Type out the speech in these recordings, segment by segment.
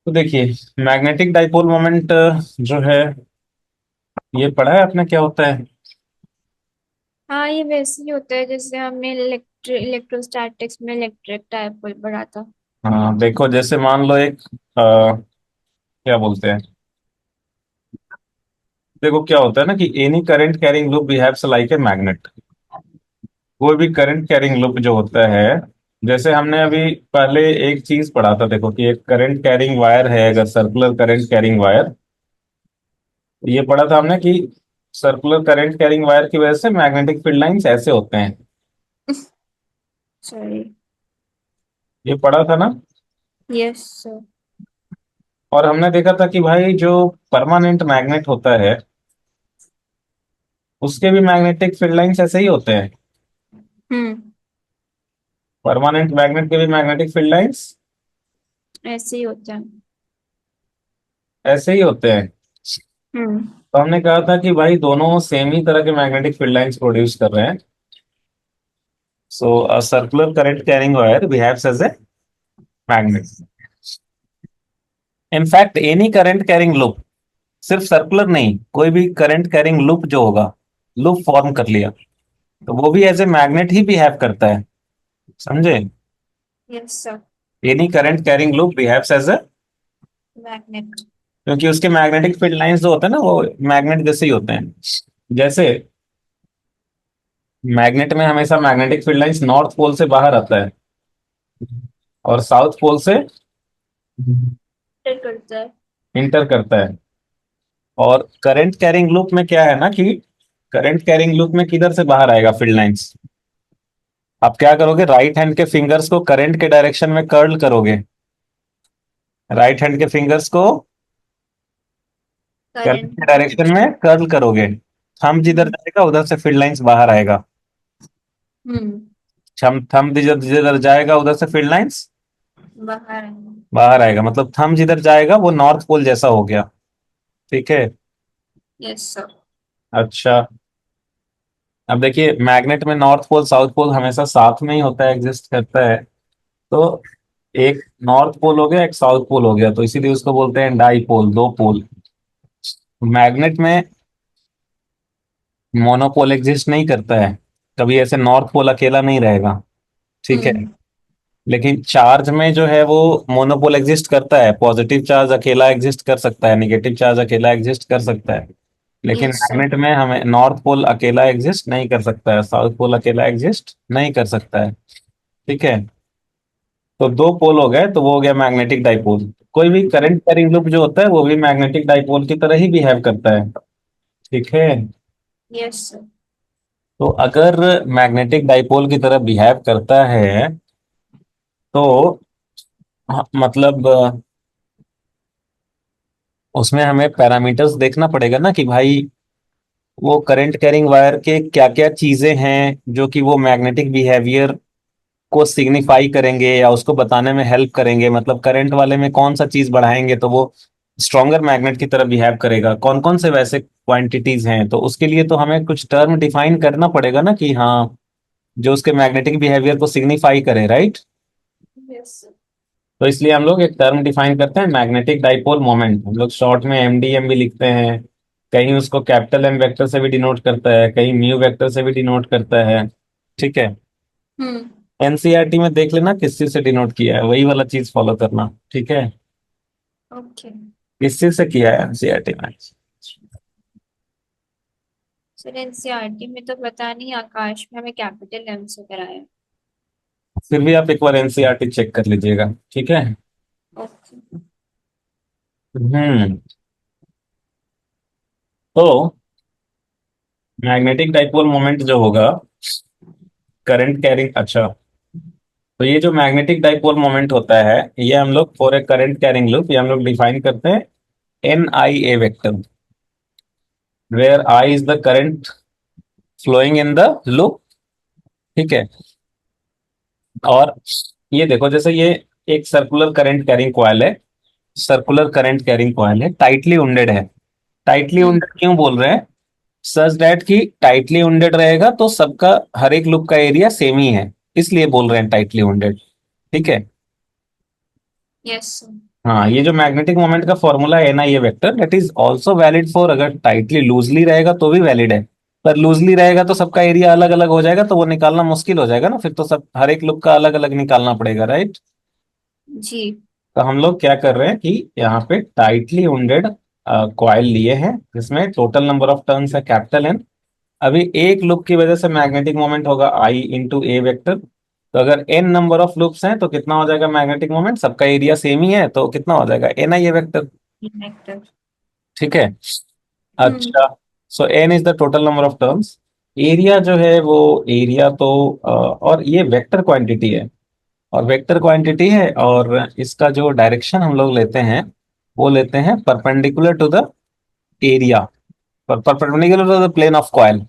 तो देखिए, magnetic dipole moment जो है, ये पढ़ा है आपने क्या होता है? हाँ, ये वैसे ही होता है जैसे हमने इलेक्ट्रोस्टैटिक्स में इलेक्ट्रिक डायपोल पढ़ा था। हाँ देखो, जैसे मान लो एक क्या बोलते हैं, देखो क्या होता है ना कि any current carrying loop behaves like a magnet. कोई भी करंट कैरिंग लूप जो होता है, जैसे हमने अभी पहले एक चीज पढ़ा था, देखो कि एक करंट कैरिंग वायर है, अगर सर्कुलर करंट कैरिंग वायर, ये पढ़ा था हमने कि सर्कुलर करंट कैरिंग वायर की वजह से मैग्नेटिक फील्ड लाइंस ऐसे होते हैं। सॉरी। ये पढ़ा था ना। Yes sir. और हमने देखा था कि भाई जो परमानेंट मैग्नेट होता है, उसके भी मैग्नेटिक फील्ड लाइंस ऐसे ही होते हैं। हम्म। परमानेंट मैग्नेट के भी मैग्नेटिक फील्ड लाइंस ऐसे ही होता है। ऐसे ही होते हैं। हम्म। तो हमने कहा था कि भाई दोनों सेम ही तरह के मैग्नेटिक फील्ड लाइंस प्रोड्यूस कर रहे हैं। So a circular current carrying wire behaves as a magnet. In fact any current carrying loop, सिर्फ सर्कुलर नहीं, कोई भी करंट कैरिंग लूप जो होगा, लूप फॉर्म कर लिया, तो वो भी एज ए मैग्नेट ही बिहेव करता है। समझे? Yes sir. Any current carrying loop behaves as a, magnet. क्योंकि उसके मैग्नेटिक फील्ड लाइंस जो होते हैं ना, वो मैग्नेट जैसे ही होते हैं। जैसे मैग्नेट में हमेशा magnetic field lines north pole से बाहर आता है और साउथ पोल से फिर करता है। इंटर करता है। और करंट कैरिंग लूप में क्या है ना कि करंट कैरिंग लूप में किधर से बाहर आएगा फील्ड लाइंस? आप क्या करोगे, राइट हैंड के फिंगर्स को करंट के डायरेक्शन में कर्ल करोगे। राइट हैंड के फिंगर्स को करंट करंट के डायरेक्शन डायरेक्शन। में कर्ल करोगे। थंब जिधर हम्म। जाएगा उधर से फील्ड लाइंस बाहर आएगा। हम्म। थंब जिधर जिधर जाएगा उधर से फील्ड लाइंस बाहर आएंगे। बाहर आएगा, मतलब थंब जिधर जाएगा वो नॉर्थ पोल जैसा हो गया। ठीक है। Yes sir. अच्छा, अब देखिए, मैग्नेट में नॉर्थ पोल साउथ पोल हमेशा साथ में ही होता है, एग्जिस्ट करता है। तो एक नॉर्थ पोल हो गया, एक साउथ पोल हो गया, तो इसीलिए उसको बोलते हैं डाईपोल, दो पोल। मैग्नेट में मोनोपोल एग्जिस्ट नहीं करता है, कभी ऐसे नॉर्थ पोल अकेला नहीं रहेगा। ठीक है। हम्म। लेकिन चार्ज में जो है वो मोनोपोल एग्जिस्ट करता है, पॉजिटिव चार्ज अकेला एग्जिस्ट कर सकता है, नेगेटिव चार्ज अकेला एग्जिस्ट कर सकता है। लेकिन यस सर। मैग्नेट में हमें नॉर्थ पोल अकेला एग्जिस्ट नहीं कर सकता है, साउथ पोल अकेला एग्जिस्ट नहीं कर सकता है। ठीक है। तो दो पोल हो गए, तो वो हो गया मैग्नेटिक डाइपोल। कोई भी करंट कैरिंग लूप जो होता है वो भी मैग्नेटिक डाइपोल की तरह ही बिहेव करता है। ठीक है। Yes sir. तो अगर मैग्नेटिक डाइपोल की तरह बिहेव करता है, तो मतलब उसमें हमें पैरामीटर्स देखना पड़ेगा ना कि भाई वो करंट कैरिंग वायर के क्या क्या चीजें हैं जो कि वो मैग्नेटिक बिहेवियर को सिग्निफाई करेंगे या उसको बताने में हेल्प करेंगे। मतलब करंट वाले में कौन सा चीज बढ़ाएंगे तो वो स्ट्रॉन्गर मैग्नेट की तरह बिहेव करेगा, कौन कौन से वैसे क्वांटिटीज हैं, तो उसके लिए तो हमें कुछ टर्म डिफाइन करना पड़ेगा ना कि हाँ, जो उसके मैग्नेटिक बिहेवियर को सिग्निफाई करे, राइट। Yes sir. तो इसलिए हम लोग एक टर्म डिफाइन करते हैं, मैग्नेटिक डाइपोल मोमेंट, हम लोग शॉर्ट में एमडीएम भी लिखते हैं। कहीं उसको कैपिटल एम वेक्टर से भी डिनोट करता है, कहीं म्यू वेक्टर से भी डिनोट करता है। ठीक है। हम्म। एनसीईआरटी में देख लेना किस चीज से डिनोट किया है, वही वाला चीज फॉलो करना। ठीक है। ओके। किस चीज से किया है एनसीईआरटी में? सर एनसीईआरटी में तो पता नहीं, आकाश में हमें कैपिटल एम से कराया। फिर भी आप एक बार एनसीईआरटी चेक कर लीजिएगा। ठीक है। ओके। हम्म। तो मैग्नेटिक डाइपोल मोमेंट जो होगा, करंट कैरिंग, अच्छा, तो ये जो मैग्नेटिक डाइपोल मोमेंट होता है, ये हम लोग for a current carrying loop, ये हम लोग डिफाइन करते हैं N I A vector, where I is the current flowing in the loop. ठीक है। और ये देखो, जैसे ये एक सर्कुलर करंट कैरिंग कॉइल है, सर्कुलर करंट कैरिंग कॉइल है, टाइटली उंडेड है। टाइटली हम्म। उंडेड क्यों बोल रहे हैं? सच दैट कि टाइटली उंडेड रहेगा तो सबका, हर एक लूप का एरिया सेम ही है, इसलिए बोल रहे हैं टाइटली उंडेड। ठीक है। Yes sir. हाँ, ये जो मैग्नेटिक मोमेंट का फॉर्मूला है ना, ये vector that is also valid for, अगर टाइटली लूजली रहेगा तो भी वैलिड है, पर लूजली रहेगा तो सबका एरिया अलग अलग हो जाएगा, तो वो निकालना मुश्किल हो जाएगा ना, फिर तो सब हर एक लूप का अलग अलग निकालना पड़ेगा, राइट। जी। तो हम लोग क्या कर रहे हैं कि यहाँ पे टाइटली उंडेड कॉइल लिए हैं जिसमें टोटल नंबर ऑफ टर्न्स है कैपिटल एन। अभी एक लूप की वजह से मैग्नेटिक मोमेंट होगा आई इंटू ए वेक्टर। तो अगर एन नंबर ऑफ लूप्स हैं तो कितना हो जाएगा मैग्नेटिक मोमेंट, सबका एरिया सेम ही है तो कितना हो जाएगा N I A vector. Vector. ठीक है। हम्म। अच्छा, so N is the total number of terms. Area जो है वो एरिया तो और ये वेक्टर क्वांटिटी है, और वेक्टर क्वांटिटी है, और इसका जो डायरेक्शन हम लोग लेते हैं वो लेते हैं perpendicular to the area, perpendicular to the plane of coil.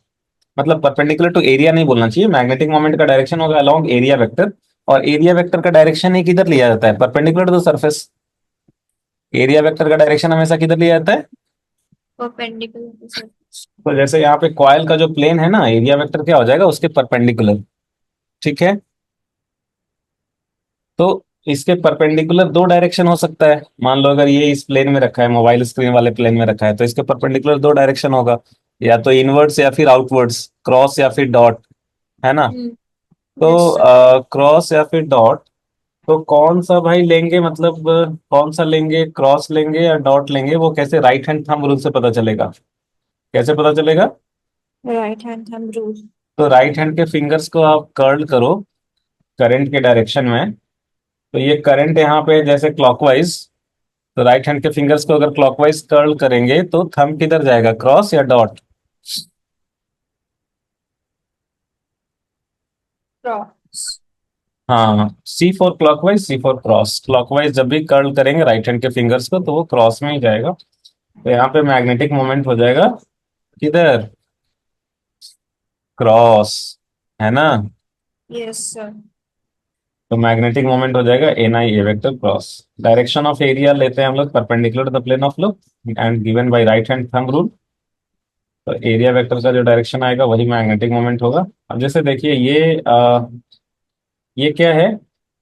मतलब परपेंडिकुलर टू एरिया नहीं बोलना चाहिए, मैग्नेटिक मोमेंट का डायरेक्शन होगा अलोंग एरिया वेक्टर, और एरिया वेक्टर का डायरेक्शन ही किधर लिया जाता है, perpendicular to the surface. Area vector का डायरेक्शन हमेशा किधर लिया जाता है। Perpendicular sir. तो जैसे यहाँ पे कॉइल का जो प्लेन है ना, एरिया वेक्टर क्या हो जाएगा उसके परपेंडिकुलर। ठीक है। तो इसके परपेंडिकुलर दो डायरेक्शन हो सकता है, मान लो अगर ये इस प्लेन में रखा है, मोबाइल स्क्रीन वाले प्लेन में रखा है, तो इसके परपेंडिकुलर दो डायरेक्शन होगा, या तो इनवर्ड्स या फिर आउटवर्ड्स, क्रॉस या फिर डॉट, है ना। तो यस सर। क्रॉस या फिर डॉट, तो कौन सा भाई लेंगे, मतलब कौन सा लेंगे, क्रॉस लेंगे या डॉट लेंगे, वो कैसे राइट हैंड थंब रूल से पता चलेगा, कैसे पता चलेगा। Right hand thumb rule. तो राइट हैंड के फिंगर्स को आप कर्ल करो करंट के डायरेक्शन में, तो ये करंट यहाँ पे जैसे क्लॉकवाइज, तो राइट हैंड के फिंगर्स को अगर क्लॉकवाइज कर्ल करेंगे तो थंब किधर जाएगा, क्रॉस या डॉट। क्रॉस। हाँ, C for clockwise, C for cross. Clockwise जब भी कर्ल करेंगे राइट हैंड के फिंगर्स को तो वो क्रॉस में ही जाएगा, तो यहाँ पे मैग्नेटिक मोमेंट हो जाएगा किधर, क्रॉस, है ना। Yes sir. तो मैग्नेटिक मोमेंट हो जाएगा N I A vector cross. Direction of area लेते हैं हम लोग perpendicular to the plane of loop and given by right hand thumb rule. तो एरिया वेक्टर का जो डायरेक्शन आएगा वही मैग्नेटिक मोमेंट होगा। अब जैसे देखिए ये क्या है,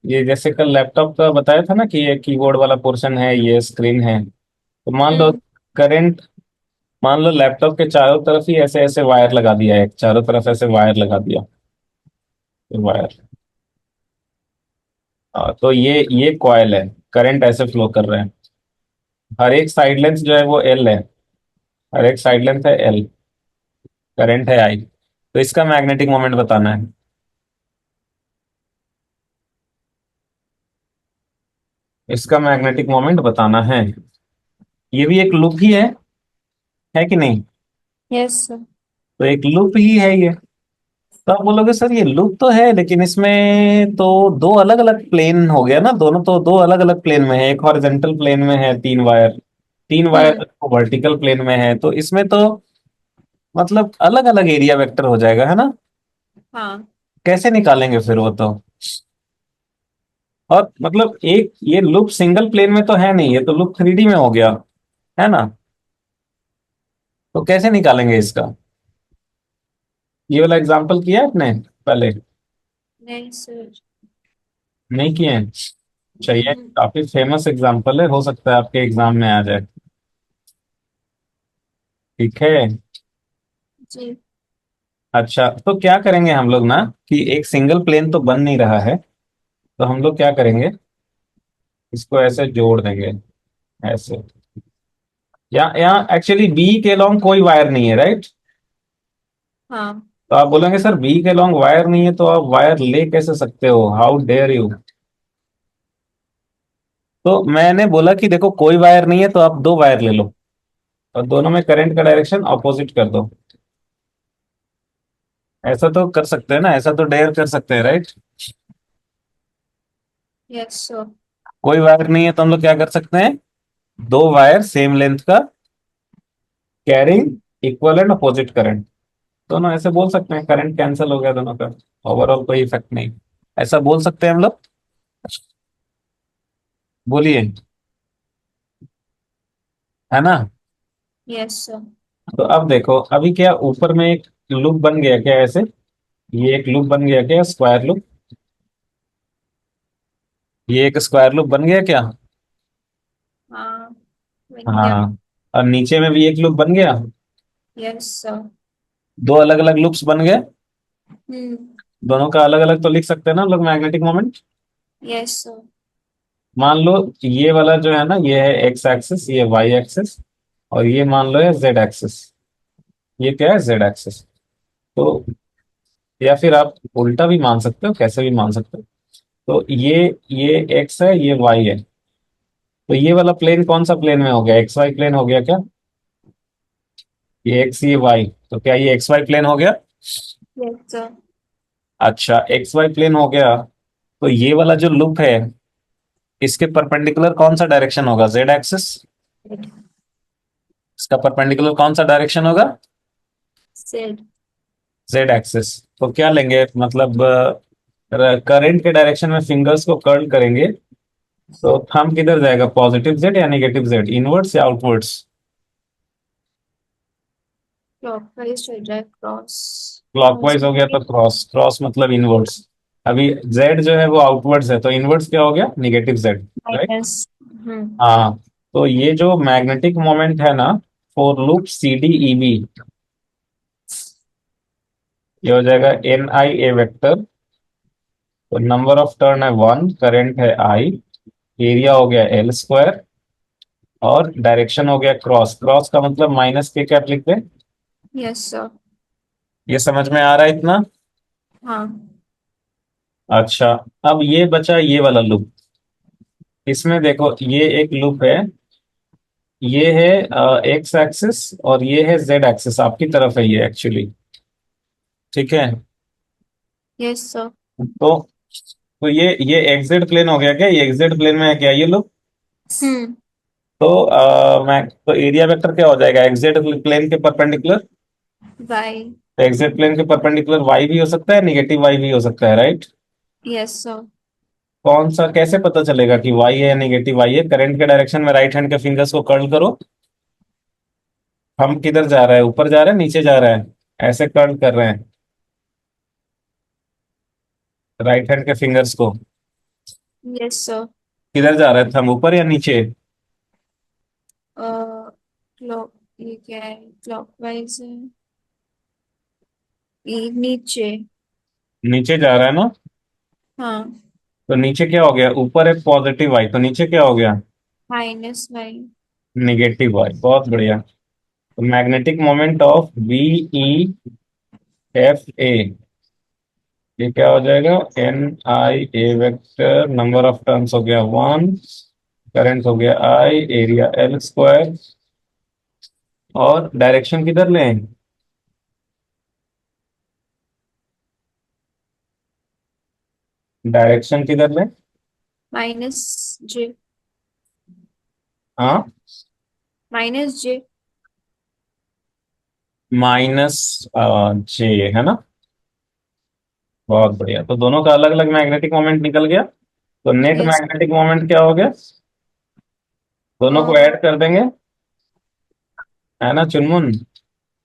ये जैसे कल लैपटॉप का बताया था ना कि ये कीबोर्ड वाला पोर्शन है, ये स्क्रीन है, तो मान लो हम्म। करंट, मान लो लैपटॉप के चारों तरफ ही ऐसे ऐसे वायर लगा दिया है, चारों तरफ ऐसे वायर लगा दिया, वायर, तो ये कॉइल है, करंट ऐसे फ्लो कर रहे हैं, हर एक साइड लेंथ जो है वो एल है, हर एक साइड लेंथ है एल, करंट है आई, तो इसका मैग्नेटिक मोमेंट बताना है। इसका मैग्नेटिक मोमेंट बताना है, ये भी एक लूप ही है कि नहीं। Yes sir. तो एक लूप ही है ये। तो आप बोलोगे सर ये लूप तो है लेकिन इसमें तो दो अलग अलग प्लेन हो गया ना, दोनों तो दो अलग अलग प्लेन में है, एक हॉरिजॉन्टल प्लेन में है तीन वायर, तीन वायर हम्म। वर्टिकल प्लेन में है, तो इसमें तो मतलब अलग अलग एरिया वेक्टर हो जाएगा, है ना। हाँ। कैसे निकालेंगे फिर वो तो, और मतलब एक ये लूप सिंगल प्लेन में तो है नहीं, ये तो लूप 3D में हो गया, है ना। तो कैसे निकालेंगे इसका, ये वाला एग्जांपल किया है आपने पहले, नहीं सर। नहीं किए हैं। चाहिए, हम्म। काफी फेमस एग्जांपल है, हो सकता है आपके एग्जाम में आ जाए। ठीक है। जी। अच्छा, तो क्या करेंगे हम लोग ना, कि एक सिंगल प्लेन तो बन नहीं रहा है, तो हम लोग क्या करेंगे, इसको ऐसे जोड़ देंगे, ऐसे, या एक्चुअली बी के लॉन्ग कोई वायर नहीं है, राइट। हाँ। तो आप बोलेंगे सर बी के लॉन्ग वायर नहीं है तो आप वायर ले कैसे सकते हो, हाउ डेयर यू। तो मैंने बोला कि देखो कोई वायर नहीं है तो आप दो वायर ले लो, और दोनों में करंट का डायरेक्शन अपोजिट कर दो। ऐसा तो कर सकते हैं ना, ऐसा तो डेयर कर सकते हैं, राइट। Yes sir. कोई वायर नहीं है तो हम लोग क्या कर सकते हैं, दो वायर सेम लेंथ का carrying equal and opposite current, दोनों ऐसे बोल सकते हैं, करंट कैंसिल हो गया दोनों का, ओवरऑल कोई इफेक्ट नहीं, ऐसा बोल सकते हैं हम लोग। बोलिए, है ना। Yes sir. तो अब देखो अभी क्या ऊपर में एक लूप बन गया क्या ऐसे, ये एक लूप बन गया क्या, स्क्वायर लूप, ये एक स्क्वायर लूप बन गया क्या। हाँ, बन गया। हाँ, और नीचे में भी एक लूप बन गया। Yes sir. दो अलग अलग लूप्स बन गए। हम्म। दोनों का अलग अलग तो लिख सकते हैं ना हम लोग मैग्नेटिक मोमेंट। Yes sir. मान लो ये वाला जो है ना, ये है एक्स एक्सिस, ये वाई एक्सिस, और ये मान लो है जेड एक्सिस। ये क्या है? Z axis. तो या फिर आप उल्टा भी मान सकते हो, कैसे भी मान सकते हो। तो ये एक्स है, ये वाई है। तो ये वाला प्लेन कौन सा प्लेन में हो गया? एक्स वाई प्लेन हो गया क्या? ये एक्स, ये वाई, तो क्या ये एक्स वाई प्लेन हो गया? Yes sir. अच्छा, एक्स वाई प्लेन हो गया। तो ये वाला जो लूप है, इसके परपेंडिकुलर कौन सा डायरेक्शन होगा? Z axis. इसका परपेंडिकुलर कौन सा डायरेक्शन होगा? सेड। Z axis. तो क्या लेंगे, मतलब करंट के डायरेक्शन में फिंगर्स को कर्ल करेंगे, तो थंब किधर जाएगा? पॉजिटिव जेड या नेगेटिव जेड? इनवर्ड्स या आउटवर्ड्स? क्लॉकवाइज चल रहा है, क्रॉस। क्लॉकवाइज हो गया तो क्रॉस, क्रॉस मतलब इनवर्ड्स। अभी जेड जो है वो आउटवर्ड्स है, तो इनवर्ड्स क्या हो गया? Negative Z, right. Minus. Hmm. हाँ, तो ये जो मैग्नेटिक मोमेंट है ना, for loop C D E B, ये हो जाएगा एन आई ए वेक्टर। तो नंबर ऑफ टर्न है वन, करंट है आई, एरिया हो गया एल स्क्वायर, और डायरेक्शन हो गया क्रॉस। क्रॉस का मतलब माइनस के कैप लिखते हैं। Yes sir. ये समझ में आ रहा है इतना? हाँ। अच्छा, अब ये बचा ये वाला लूप। इसमें देखो, ये एक लूप है, ये है एक्स एक्सिस, और ये है जेड एक्सिस, आपकी तरफ है ये एक्चुअली। ठीक है। Yes sir. तो ये एक्जेड प्लेन हो गया क्या? ये एक्जेड प्लेन में है क्या ये लूप? हम्म। तो मैं तो एरिया वेक्टर क्या हो जाएगा एक्जेड प्लेन के परपेंडिकुलर? वाई। तो एक्जेड प्लेन के परपेंडिकुलर वाई भी हो सकता है, निगेटिव वाई भी हो सकता है, राइट। Yes sir. कौन सा, कैसे पता चलेगा कि वाई है या नेगेटिव वाई है? करंट के डायरेक्शन में राइट हैंड के फिंगर्स को कर्ल करो। हम किधर जा रहा है? ऊपर जा रहा है, नीचे जा रहा है? ऐसे कर्ल कर रहे हैं राइट हैंड के फिंगर्स को। Yes sir. किधर जा रहा है थंब, ऊपर या नीचे? क्लॉक, ये क्या है, क्लॉकवाइज है। ये नीचे। नीचे जा रहा है ना। हाँ। तो नीचे क्या हो गया? ऊपर है पॉजिटिव वाई, तो नीचे क्या हो गया? Minus Y. Negative Y. बहुत बढ़िया। तो magnetic moment of B E F A, ये क्या हो जाएगा? N I A vector, number of turns हो गया वन, करंट हो गया आई, एरिया एल स्क्वायर, और डायरेक्शन किधर लें? डायरेक्शन किधर लें? Minus J. हाँ, माइनस जे। माइनस जे, है ना। बहुत बढ़िया। तो दोनों का अलग अलग मैग्नेटिक मोमेंट निकल गया। तो नेट यस। मैग्नेटिक मोमेंट क्या हो गया? दोनों को ऐड कर देंगे, है ना चुनमुन।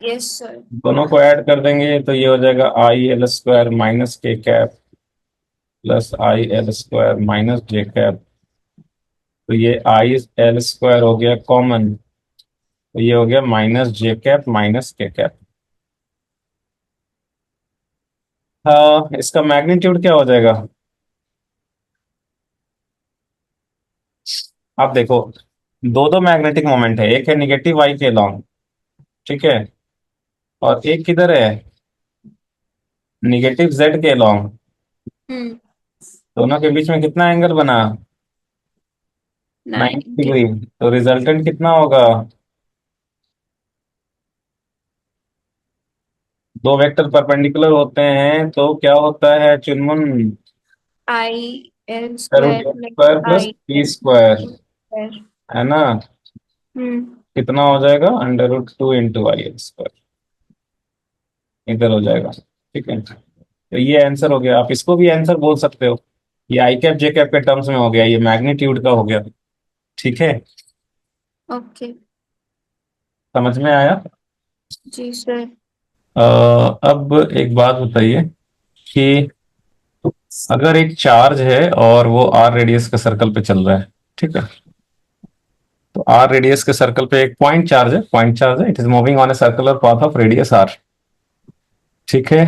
Yes sir. दोनों को ऐड कर देंगे तो ये हो जाएगा आई एल स्क्वायर माइनस के कैप प्लस आई एल स्क्वायर माइनस जे कैप। तो ये आई एल स्क्वायर हो गया कॉमन, तो ये हो गया माइनस जे कैप माइनस के कैप। हाँ, इसका मैग्नीट्यूड क्या हो जाएगा? आप देखो, दो दो मैग्नेटिक मोमेंट है, एक है निगेटिव वाई के लॉन्ग, ठीक है, और एक किधर है? निगेटिव जेड के लॉन्ग। हम्म। दोनों के बीच में कितना एंगल बना? 90 90। डिग्री। तो रिजल्टेंट कितना होगा? दो वेक्टर परपेंडिकुलर होते हैं तो क्या होता है Chunmun? I L root square plus square plus I T L square, square. है ना। हम्म। कितना हो जाएगा? Under root two into I L square, इधर हो जाएगा। ठीक है, तो ये आंसर हो गया। आप इसको भी आंसर बोल सकते हो। ये आई कैप जे कैप के टर्म्स में हो गया, ये मैग्नीट्यूड का हो गया। ठीक है, ओके। समझ में आया? जी सर। अब एक बात बताइए कि अगर एक चार्ज है और वो आर रेडियस के सर्कल पे चल रहा है, ठीक है, तो आर रेडियस के सर्कल पे एक पॉइंट चार्ज है, it is moving on a circular path of radius R. ठीक है।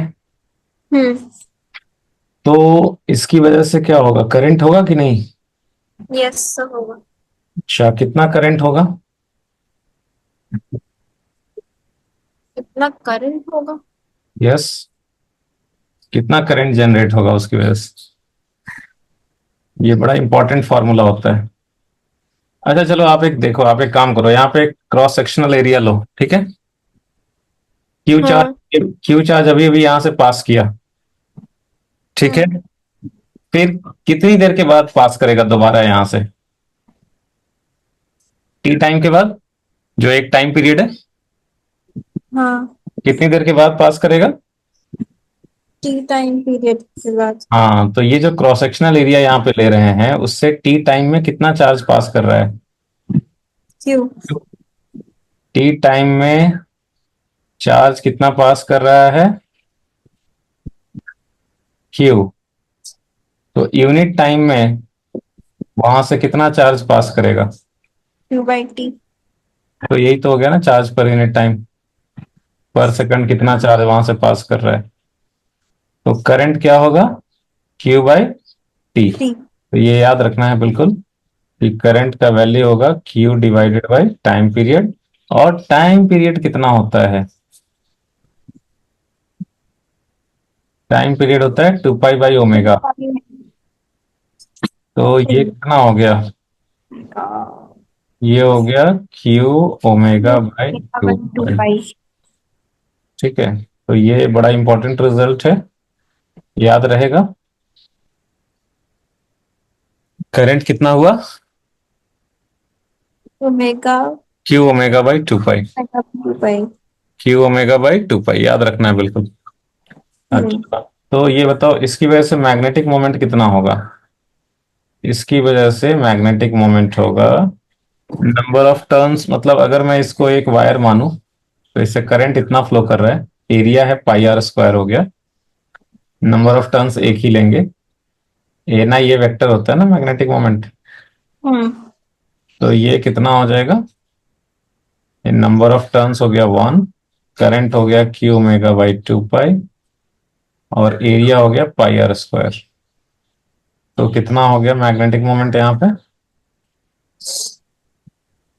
हम्म। तो इसकी वजह से क्या होगा, करंट होगा कि नहीं? यस होगा। अच्छा, कितना करंट होगा? कितना करंट होगा? यस, कितना करंट जनरेट होगा उसकी वजह से? ये बड़ा इंपॉर्टेंट फॉर्मूला होता है। अच्छा चलो, आप एक देखो, आप एक काम करो, यहाँ पे एक क्रॉस सेक्शनल एरिया लो, ठीक है। हाँ। क्यू चार्ज अभी अभी यहाँ से पास किया, ठीक है। हम्म। फिर कितनी देर के बाद पास करेगा दोबारा यहाँ से? टी टाइम के बाद, जो एक टाइम पीरियड है, हाँ। कितनी देर के बाद पास करेगा? टी टाइम पीरियड के बाद। हाँ, तो ये जो क्रॉस सेक्शनल एरिया यहाँ पे ले रहे हैं, उससे टी टाइम में कितना चार्ज पास कर रहा है? क्यों? टी टाइम में चार्ज कितना पास कर रहा है? क्यू। तो यूनिट टाइम में वहां से कितना चार्ज पास करेगा? Q by T. तो यही तो हो गया ना, चार्ज पर यूनिट टाइम, पर सेकंड कितना चार्ज वहां से पास कर रहा है। तो करंट क्या होगा? Q by T. टी। तो ये याद रखना है बिल्कुल, कि करंट का वैल्यू होगा Q divided by time period. और टाइम पीरियड कितना होता है? टाइम पीरियड होता है 2 पाई बाई ओमेगा। तो ये कितना हो गया? ये हो गया Q omega by two two pi. Pi. ठीक है, तो ये बड़ा इंपॉर्टेंट रिजल्ट है, याद रहेगा। करंट कितना हुआ? Omega Q omega by 2 pi. Two pi. Q omega by 2 pi, याद रखना है बिल्कुल। हम्म। अच्छा, तो ये बताओ, इसकी वजह से मैग्नेटिक मोमेंट कितना होगा? इसकी वजह से मैग्नेटिक मोमेंट होगा नंबर ऑफ टर्न्स, मतलब अगर मैं इसको एक वायर मानूं, तो इससे करंट इतना फ्लो कर रहा है, एरिया है पाई आर स्क्वायर हो गया, नंबर ऑफ टर्न्स एक ही लेंगे, ए ना, ये वेक्टर होता है ना मैग्नेटिक मोमेंट। हम्म। तो ये कितना हो जाएगा? नंबर ऑफ टर्न्स हो गया 1, करंट हो गया क्यू ओमेगा बाई 2 पाई, और एरिया हो गया पाई आर स्क्वायर। तो कितना हो गया मैग्नेटिक मोमेंट यहाँ पे?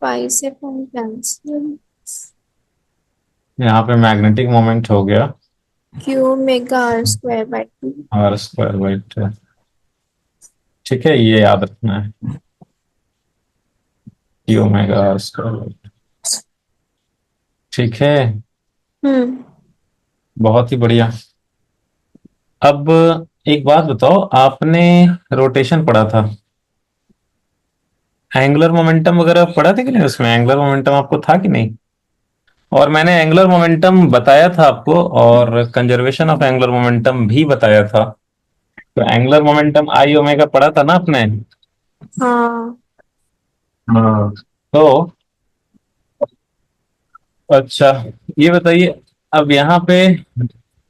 पाई से पाई कैंसिल। यहाँ पे मैग्नेटिक मोमेंट हो गया Q omega R square by two. R square by 2। ठीक है, ये याद रखना है, क्यू ओमेगा आर स्क्वायर। ठीक है, हम्म। बहुत ही बढ़िया। अब एक बात बताओ, आपने रोटेशन पढ़ा था, एंगुलर मोमेंटम वगैरह पढ़ा था कि नहीं? उसमें एंगुलर मोमेंटम आपको था कि नहीं? और मैंने एंगुलर मोमेंटम बताया था आपको, और कंजर्वेशन ऑफ एंगुलर मोमेंटम भी बताया था। तो एंगुलर मोमेंटम आई ओमेगा पढ़ा था ना आपने? हाँ। हाँ। तो अच्छा, ये बताइए, अब यहाँ पे,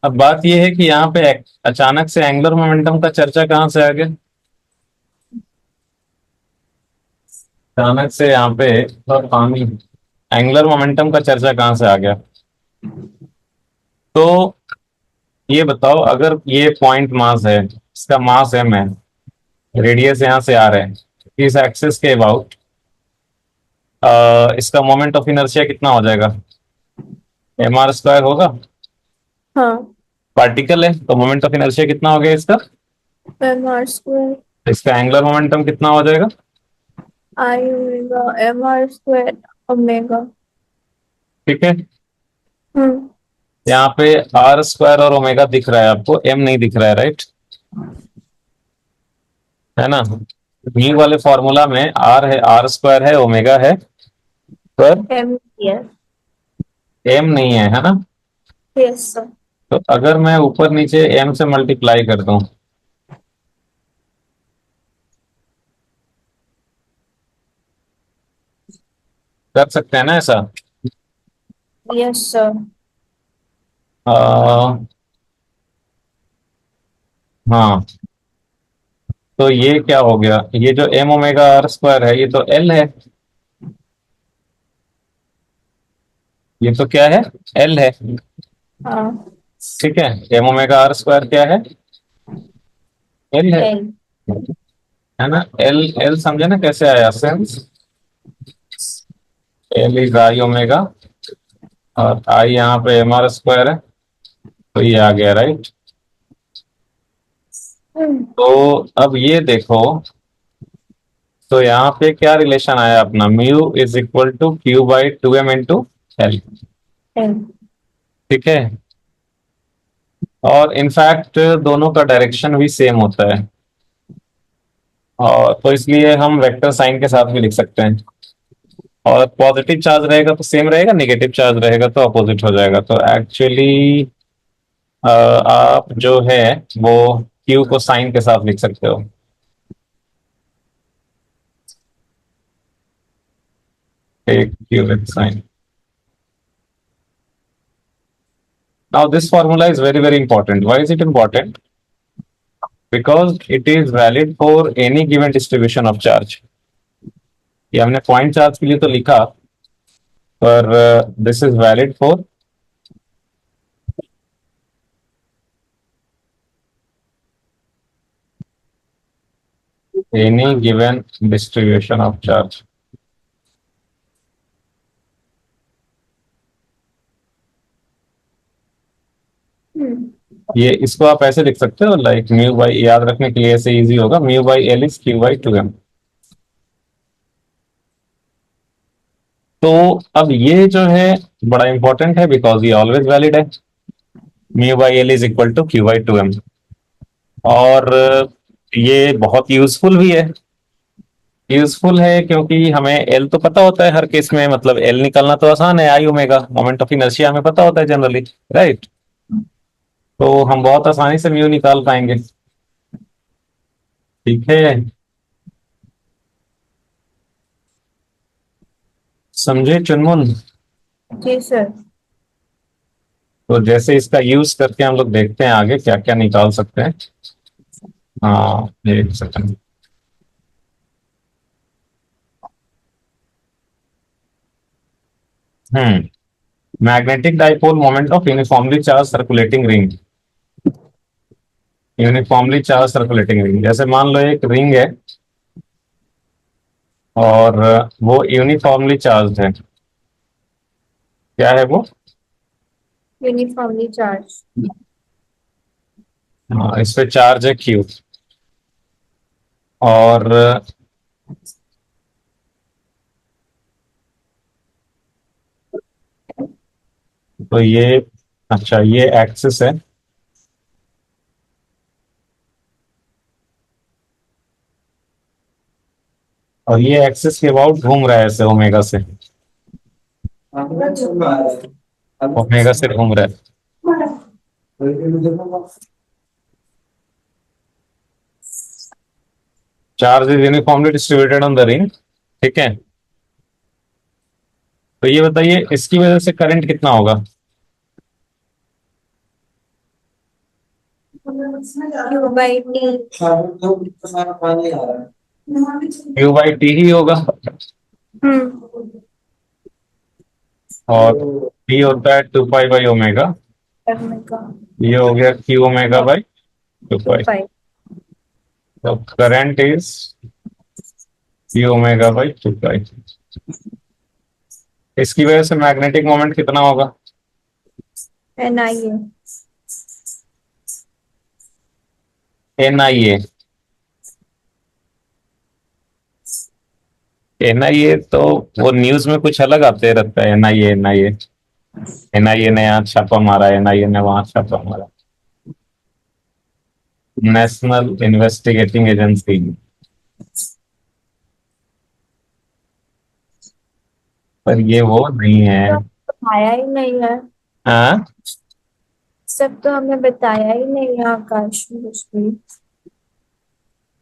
अब बात ये है कि यहाँ पे अचानक से एंगुलर मोमेंटम का चर्चा कहाँ से आ गया? अचानक से यहाँ पे पानी, एंगुलर मोमेंटम का चर्चा कहाँ से आ गया? तो ये बताओ, अगर ये पॉइंट मास है, इसका मास एम है, रेडियस यहाँ से आ रहे हैं, इस एक्सिस के अबाउट इसका मोमेंट ऑफ इनर्शिया कितना हो जाएगा? एम आर स्क्वायर होगा। हाँ। पार्टिकल है तो मोमेंट ऑफ इनर्शिया कितना हो गया इसका? M R square. इसका एंगुलर मोमेंटम कितना हो जाएगा? I omega M R square omega. ठीक है, हम्म। यहाँ पे आर स्क्वायर और ओमेगा दिख रहा है आपको, एम नहीं दिख रहा है, राइट? है ना? म्यू वाले फॉर्मूला में आर है, आर स्क्वायर है, ओमेगा है, पर एम यस। एम नहीं है ना? Yes sir. तो अगर मैं ऊपर नीचे एम से मल्टीप्लाई कर दूं, कर सकते हैं ना ऐसा? Yes sir. आ, हाँ, तो ये क्या हो गया, ये जो एम ओमेगा आर स्क्वायर है, ये तो एल है। ये तो क्या है, एल है। हाँ ठीक है, एम ओमेगा आर स्क्वायर क्या है, एल है। एल। है ना, एल एल समझे ना कैसे आया, sense L is I omega, और आई यहाँ पे एम आर स्क्वायर है, तो ये आ गया राइट। तो अब ये देखो, तो यहाँ पे क्या रिलेशन आया अपना, mu is equal to Q by two M into L. L. ठीक है, और इनफैक्ट दोनों का डायरेक्शन भी सेम होता है, और तो इसलिए हम वेक्टर साइन के साथ भी लिख सकते हैं। और पॉजिटिव चार्ज रहेगा तो सेम रहेगा, नेगेटिव चार्ज रहेगा तो अपोजिट हो जाएगा। तो एक्चुअली आप जो है वो क्यू को साइन के साथ लिख सकते हो, एक Q with sign. Now this formula is very very important. Why is it important? Because it is valid for any given distribution of charge. ये हमने पॉइंट चार्ज के लिए तो लिखा, पर this is valid for any given distribution of charge. ये इसको आप ऐसे लिख सकते हो, लाइक म्यू बाई, याद रखने के लिए ऐसे इजी होगा, mu by L is Q by two M. तो अब ये जो है बड़ा इंपॉर्टेंट है, बिकॉज ये ऑलवेज वैलिड है, mu by L is equal to Q by two M. और ये बहुत यूजफुल भी है। यूजफुल है क्योंकि हमें एल तो पता होता है हर केस में, मतलब एल निकालना तो आसान है, आई ओमेगा मोमेंट ऑफ इनर्शिया हमें पता होता है जनरली, राइट। तो हम बहुत आसानी से म्यू निकाल पाएंगे। ठीक है, समझे चुनमुन। जी सर। तो जैसे इसका यूज करके हम लोग देखते हैं आगे क्या क्या निकाल सकते हैं। हाँ, एक second. Magnetic dipole moment of uniformly charge circulating ring. Uniformly charge circulating ring, जैसे मान लो एक रिंग है और वो यूनिफॉर्मली चार्ज है। क्या है वो, यूनिफॉर्मली चार्ज। हाँ, इस पे चार्ज है क्यू। और तो ये, अच्छा ये एक्सिस है, और ये एक्सिस के अबाउट घूम रहा है ऐसे ओमेगा से, ओमेगा से घूम रहा है। Charge is uniformly distributed on the ring. ठीक है, तो ये बताइए इसकी वजह से करंट कितना होगा। Q by T. Q by T ही होगा, हम्म। और टी होता है टू पाई बाई ओमेगा। करने का। ये हो गया Q omega by two two pi. Pi. तो current is Q omega by two pi. इसकी वजह से मैग्नेटिक मोमेंट कितना होगा, N I A. N I A. N I A तो वो न्यूज में कुछ अलग आते रहता है, N I A N I A. N I A ने यहाँ छापा मारा, एन आई ए ने वहां छापा मारा, नेशनल इन्वेस्टिगेटिंग एजेंसी। पर ये वो नहीं है। तो बताया ही नहीं है। हाँ, सब तो हमें बताया ही नहीं है आकाश में कुछ भी।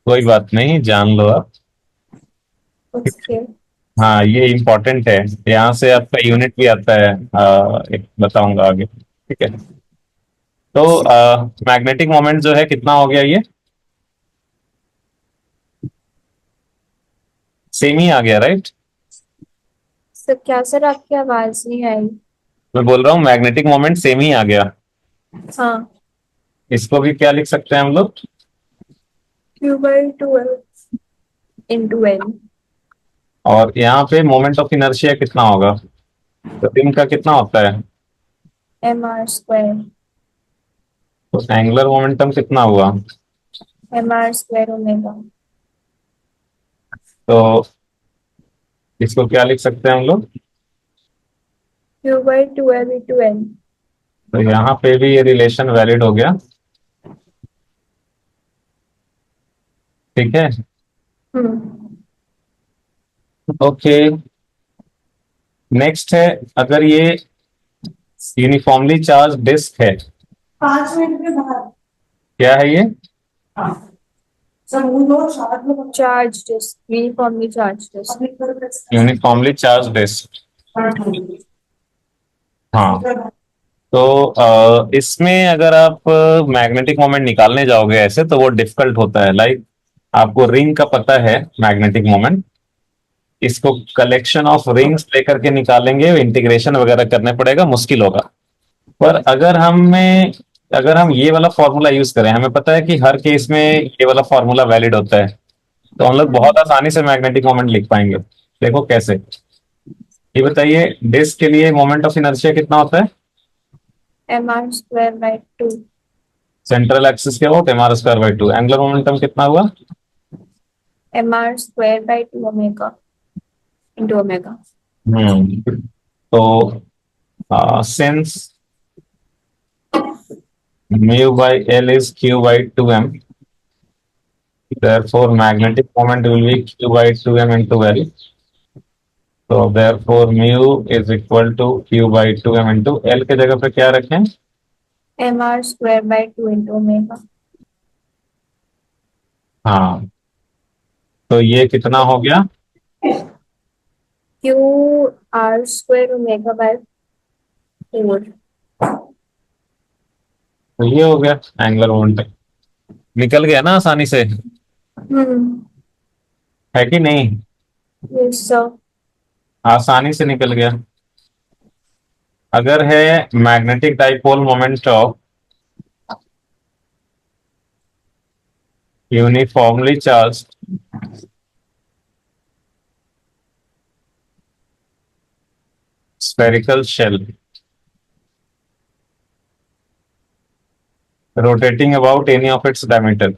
कोई बात नहीं, जान लो आप। उसके। हाँ, ये इम्पोर्टेंट है, यहाँ से आपका यूनिट भी आता है, एक बताऊंगा आगे। ठीक है, तो मैग्नेटिक मोमेंट जो है कितना हो गया, ये सेम ही आ गया राइट। सर क्या सर आपकी आवाज नहीं आई। मैं बोल रहा हूँ मैग्नेटिक मोमेंट सेम ही आ गया। हाँ, इसको भी क्या लिख सकते हैं हम लोग? Q/2L into N। और यहाँ पे मोमेंट ऑफ इनर्शिया कितना होगा? तो रिंग का कितना होता है? mr²। तो एंगुलर मोमेंटम कितना हुआ? mr²ω। तो इसको क्या लिख सकते हैं हम लोग? Q/2L into N। तो यहाँ पे भी ये रिलेशन वैलिड हो गया। ठीक है। हम्म। ओके। नेक्स्ट है, अगर ये यूनिफॉर्मली चार्ज डिस्क है। 5 मिनट में बाहर। क्या है ये? Charge disk, uniformly charge disk. Uniformly charge disk. हाँ। तो इसमें अगर आप मैग्नेटिक मोमेंट निकालने जाओगे ऐसे तो वो डिफिकल्ट होता है। लाइक आपको रिंग का पता है मैग्नेटिक मोमेंट, इसको कलेक्शन ऑफ रिंग्स लेकर के निकालेंगे, इंटीग्रेशन वगैरह करने पड़ेगा, मुश्किल होगा। पर अगर हम ये वाला फॉर्मूला यूज करें, हमें पता है कि हर केस में ये वाला फॉर्मूला वैलिड होता है, तो हम लोग बहुत आसानी से मैग्नेटिक मोमेंट लिख पाएंगे। देखो कैसे। ये बताइए, डिस्क के लिए मोमेंट ऑफ इनर्शिया कितना होता है? mr²/2। सेंट्रल एक्सिस के अबाउट mr²/2। एंगुलर मोमेंटम कितना हुआ? mr²/2ω into omega. तो since mu by L is q by 2m, therefore magnetic moment will be q by 2m into L. तो therefore mu is equal to q by 2m into L के जगह पे क्या रखें? mr²/2 into omega. हाँ। तो ये कितना हो गया? Q r² ω/4। तो ये हो गया एंगुलर मोमेंटम। निकल गया ना आसानी से, हम्म। है कि नहीं? Yes sir. आसानी से निकल गया। अगर है magnetic dipole moment of uniformly charge spherical shell rotating about any of its diameter।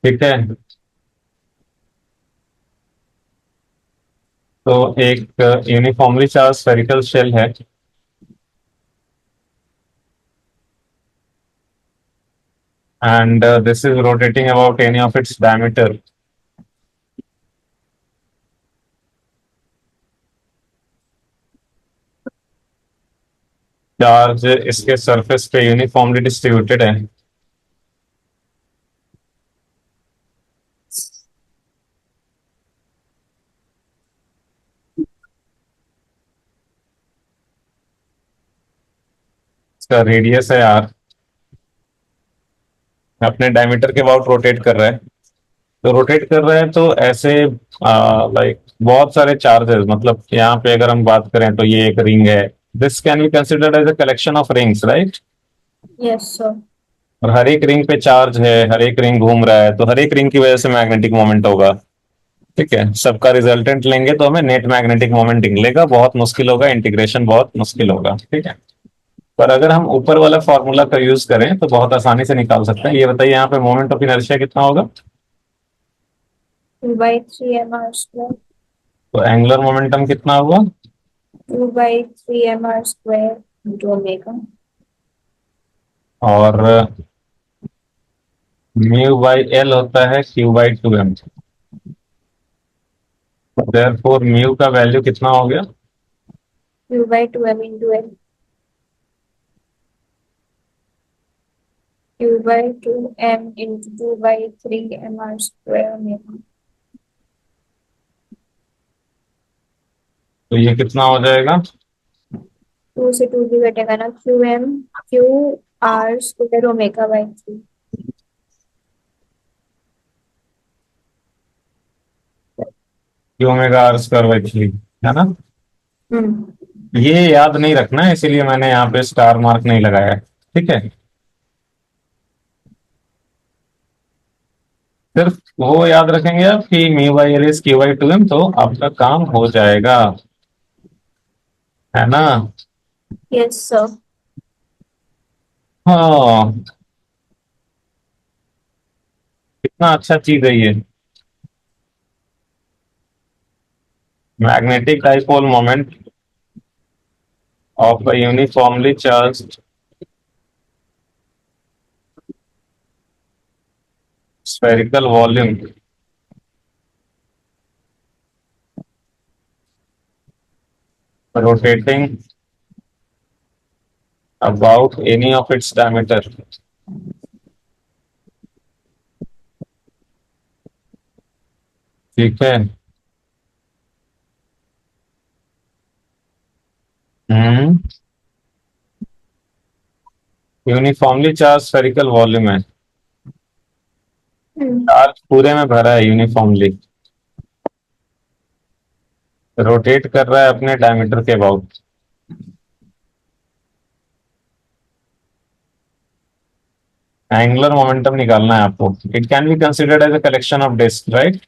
ठीक है। तो एक यूनिफॉर्मली चार्ज स्फेरिकल शेल है, and this is rotating about any of its diameter। Charge इसके सरफेस पे यूनिफॉर्मली डिस्ट्रीब्यूटेड है। इसका radius है आर, अपने डायमीटर के अबाउट रोटेट कर रहा है। तो रोटेट कर रहा है तो ऐसे लाइक बहुत सारे चार्जेस, मतलब यहाँ पे अगर हम बात करें तो ये एक रिंग है। This can be considered as a collection of rings, right? Yes sir. और हर एक रिंग पे चार्ज है, हर एक रिंग घूम रहा है, तो हर एक रिंग की वजह से मैग्नेटिक मोमेंट होगा। ठीक है, सबका रिजल्टेंट लेंगे तो हमें नेट मैग्नेटिक मोमेंट निकलेगा। बहुत मुश्किल होगा, इंटीग्रेशन बहुत मुश्किल होगा। ठीक है। पर अगर हम ऊपर वाला फॉर्मूला का यूज करें तो बहुत आसानी से निकाल सकते हैं। ये बताइए, यहाँ पे मोमेंट ऑफ इनर्शिया कितना होगा? 2/3 mr²। तो एंगुलर मोमेंटम कितना हुआ? 2/3 mr² into ओमेगा। और म्यू बाई एल होता है Q by 2m। Therefore mu का वैल्यू कितना हो गया? Q/2m into L। Q/2m into 2/3 mr² omega. तो ये कितना हो जाएगा? टू से टू भी कटेगा ना, Q R square omega by three. Q omega R square by three, है ना। हम्म। ये याद नहीं रखना है, इसीलिए मैंने यहाँ पे स्टार मार्क नहीं लगाया है। ठीक है, सिर्फ वो याद रखेंगे आप कि mu by L is Q by two M, तो आपका काम हो जाएगा, है ना। Yes sir. हाँ, कितना अच्छा चीज है ये। Magnetic dipole moment of a uniformly charged spherical volume rotating about any of its diameter। ठीक है। हम्म। यूनिफॉर्मली चार्ज स्फेरिकल वॉल्यूम है, हम्म। चार्ज पूरे में भरा है यूनिफॉर्मली, रोटेट कर रहा है अपने डायमीटर के अबाउट। एंगुलर मोमेंटम निकालना है आपको। It can be considered as a collection of disk, right.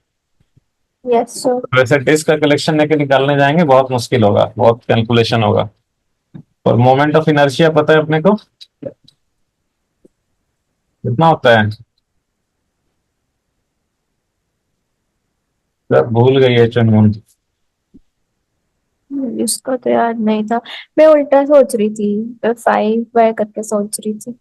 Yes sir. वैसे डिस्क का कलेक्शन लेके निकालने जाएंगे बहुत मुश्किल होगा, बहुत कैलकुलेशन होगा। और मोमेंट ऑफ इनर्शिया पता है अपने को कितना होता है, सब भूल गई है चुनमुन। इसका तो याद नहीं था। मैं उल्टा सोच रही थी, मैं 5 बाय करके सोच रही थी।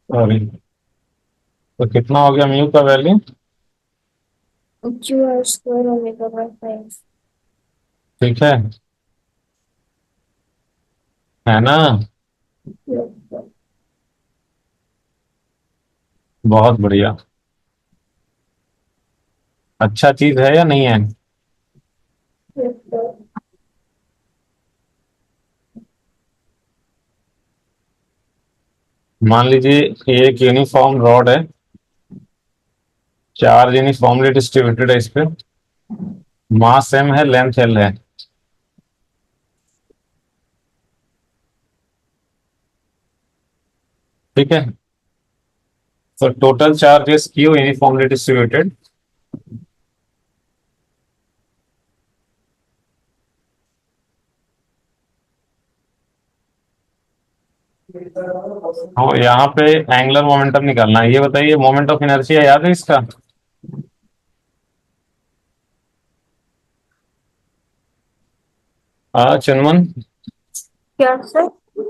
सॉरी, तो कितना हो गया म्यू का value. Q R square omega by five. ठीक है ना। Yes sir. बहुत बढ़िया। अच्छा चीज है या नहीं है। Yes sir. मान लीजिए ये एक यूनिफॉर्म रॉड है, चार्ज यूनिफॉर्मली डिस्ट्रीब्यूटेड है इस पे, मास एम है, लेंथ एल है। ठीक है, तो total charge is Q uniformly distributed. तो यहाँ पे एंगुलर मोमेंटम निकालना है। ये बताइए मोमेंट ऑफ इनर्शिया याद है इसका। हाँ चुनमुन, क्या सर?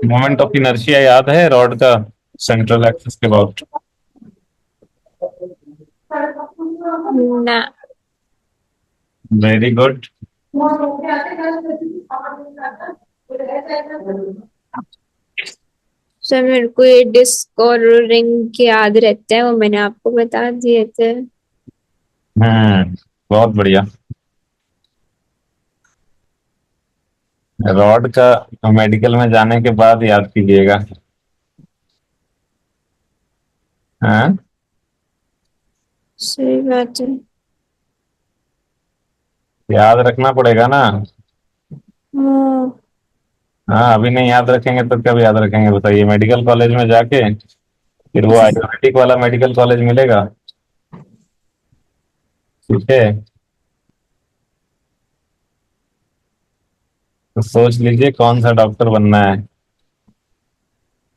मोमेंट ऑफ इनर्शिया याद है रॉड का, सेंट्रल एक्सिस के अबाउट। ना। Very good. सर मेरे को ये डिस्क और रिंग याद रहते हैं, वो मैंने आपको बता दिए थे। बहुत बढ़िया। रॉड का मेडिकल में जाने के बाद याद कीजिएगा। हाँ, सही बात है। याद रखना पड़ेगा ना। हाँ। हाँ, अभी नहीं याद रखेंगे तो कब याद रखेंगे बताइए, मेडिकल कॉलेज में जाके फिर वो आयुर्वेदिक वाला मेडिकल कॉलेज मिलेगा। ठीक है, तो सोच लीजिए कौन सा डॉक्टर बनना है,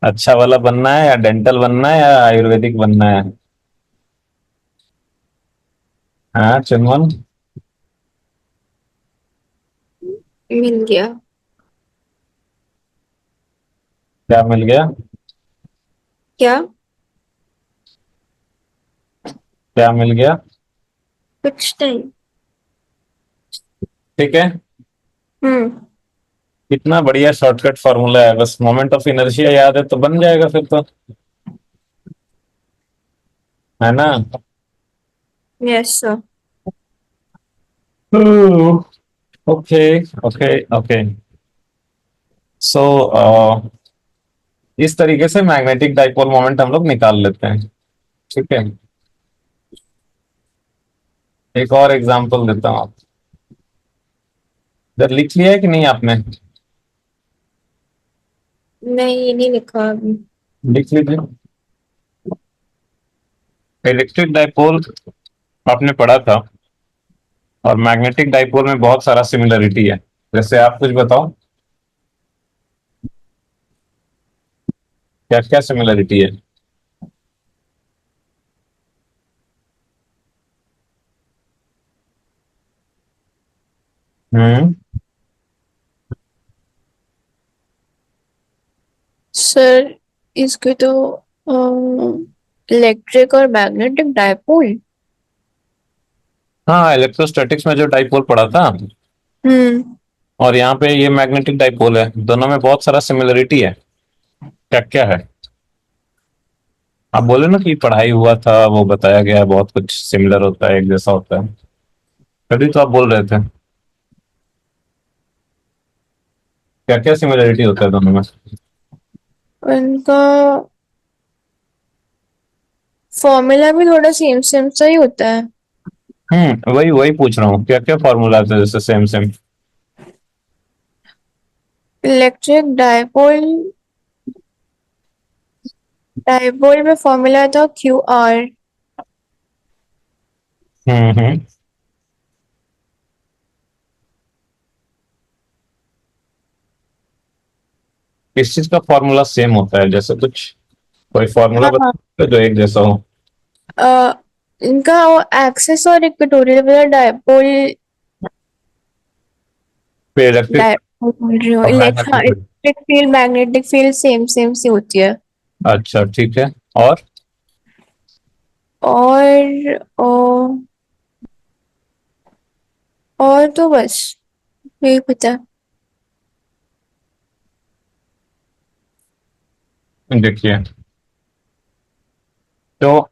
अच्छा वाला बनना है या डेंटल बनना है या आयुर्वेदिक बनना है। हाँ चुनमुन। मिल गया। क्या मिल गया? क्या? क्या मिल गया? कुछ नहीं। ठीक है। हम्म। कितना बढ़िया शॉर्टकट फॉर्मूला है, बस मोमेंट ऑफ इनर्शिया याद है तो बन जाएगा फिर तो, है ना? Yes sir. Okay okay okay. So इस तरीके से मैग्नेटिक डाइपोल मोमेंट हम लोग निकाल लेते हैं। ठीक है, एक और एग्जांपल देता हूँ आप। इधर लिख लिया है कि नहीं आपने? नहीं, ये नहीं लिखा अभी। लिख लीजिए। इलेक्ट्रिक डाइपोल आपने पढ़ा था, और मैग्नेटिक डाइपोल में बहुत सारा सिमिलरिटी है। जैसे आप कुछ बताओ, क्या क्या सिमिलरिटी है? हम्म। सर, इसके तो इलेक्ट्रिक और मैग्नेटिक डाइपोल। हाँ, इलेक्ट्रोस्टैटिक्स में जो डाइपोल पढ़ा था, हम्म। और यहाँ पे ये मैग्नेटिक डाइपोल है, दोनों में बहुत सारा सिमिलरिटी है। क्या क्या है? आप बोले ना कि पढ़ाई हुआ था, वो बताया गया है, बहुत कुछ सिमिलर होता है, एक जैसा होता है। तभी तो आप बोल रहे थे। क्या क्या सिमिलरिटी होता है दोनों में? उनका फॉर्मूला भी थोड़ा सेम सेम सा ही होता है। वही वही पूछ रहा हूँ, क्या क्या फॉर्मूला था जैसे same same? Electric dipole, dipole में फॉर्मूला था QR। हम्म। किस चीज का फॉर्मूला सेम होता है, जैसे कुछ कोई फॉर्मूला हाँ। बता जो एक जैसा हो? अ, इनका वो एक्सिस और इक्वेटोरियल वाला डाइपोल। फिर इलेक्ट्रिक डाइपोल बोल रही हूँ, और magnetic. Electric field magnetic field same same सी होती है। अच्छा ठीक है। और और और तो बस यही पता है। देखिए, तो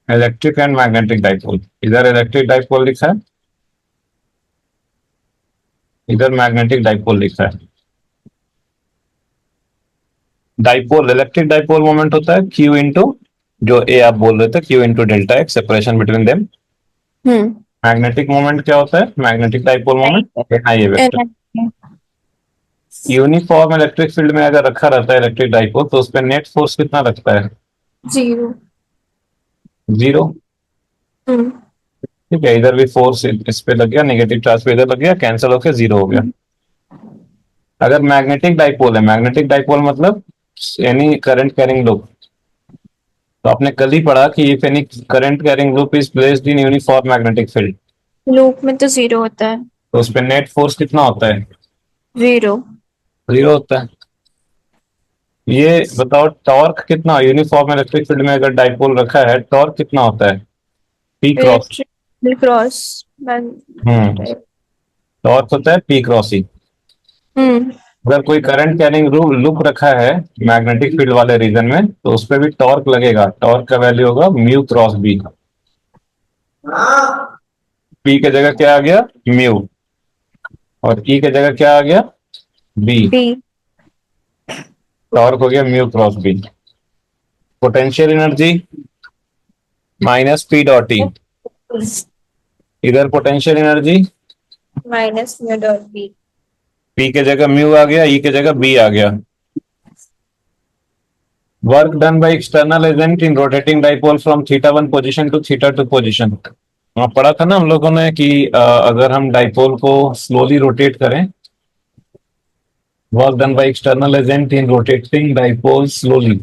इलेक्ट्रिक एंड मैग्नेटिक डाइपोल, इधर इलेक्ट्रिक डाइपोल लिखा है, इधर मैग्नेटिक डाइपोल लिखा है। डाइपोल, इलेक्ट्रिक डाइपोल मोमेंट होता है क्यू इंटू, जो ए आप बोल रहे थे, Q into delta X, separation between them. हम्म। मैग्नेटिक मोमेंट क्या होता है? Magnetic dipole moment I A vector. Uniform electric field में अगर रखा रहता है इलेक्ट्रिक डाइपोल, तो उस पर नेट फोर्स कितना लगता है? जीरो। जीरो। हम्म। ठीक है, इधर भी फोर्स इस पे लग गया, नेगेटिव चार्ज पे इधर लग गया, कैंसिल होकर जीरो हो गया। अगर मैग्नेटिक डाइपोल है, मैग्नेटिक डाइपोल मतलब एनी करंट कैरिंग लूप, तो आपने कल ही पढ़ा कि if any current carrying loop is placed in uniform magnetic field, loop में तो जीरो होता है। तो उस पर नेट फोर्स कितना होता है? जीरो। जीरो होता है। ये बताओ टॉर्क कितना, यूनिफॉर्म इलेक्ट्रिक फील्ड में अगर डाइपोल रखा है, टॉर्क कितना होता है? P cross. इलेक्ट्रिक क्रॉस हम्म। मैग्नेटिक। टॉर्क होता है पी क्रॉस ई। हम्म। अगर कोई करंट कैरिंग लूप रखा है मैग्नेटिक फील्ड वाले रीजन में, तो उस पर भी टॉर्क लगेगा, टॉर्क का वैल्यू होगा म्यू क्रॉस बी। पी की जगह क्या आ गया? म्यू। और ई की जगह क्या आ गया? बी। बी। टॉर्क हो गया mu cross B. Potential energy minus P dot E. इधर potential energy, minus mu dot B. P की जगह म्यू आ गया, ई की जगह बी आ गया। Work done by external agent in rotating dipole from theta one position to theta two position. वहां पढ़ा था ना हम लोगों ने कि अगर हम डाइपोल को स्लोली रोटेट करें, work done by external agent in rotating dipole slowly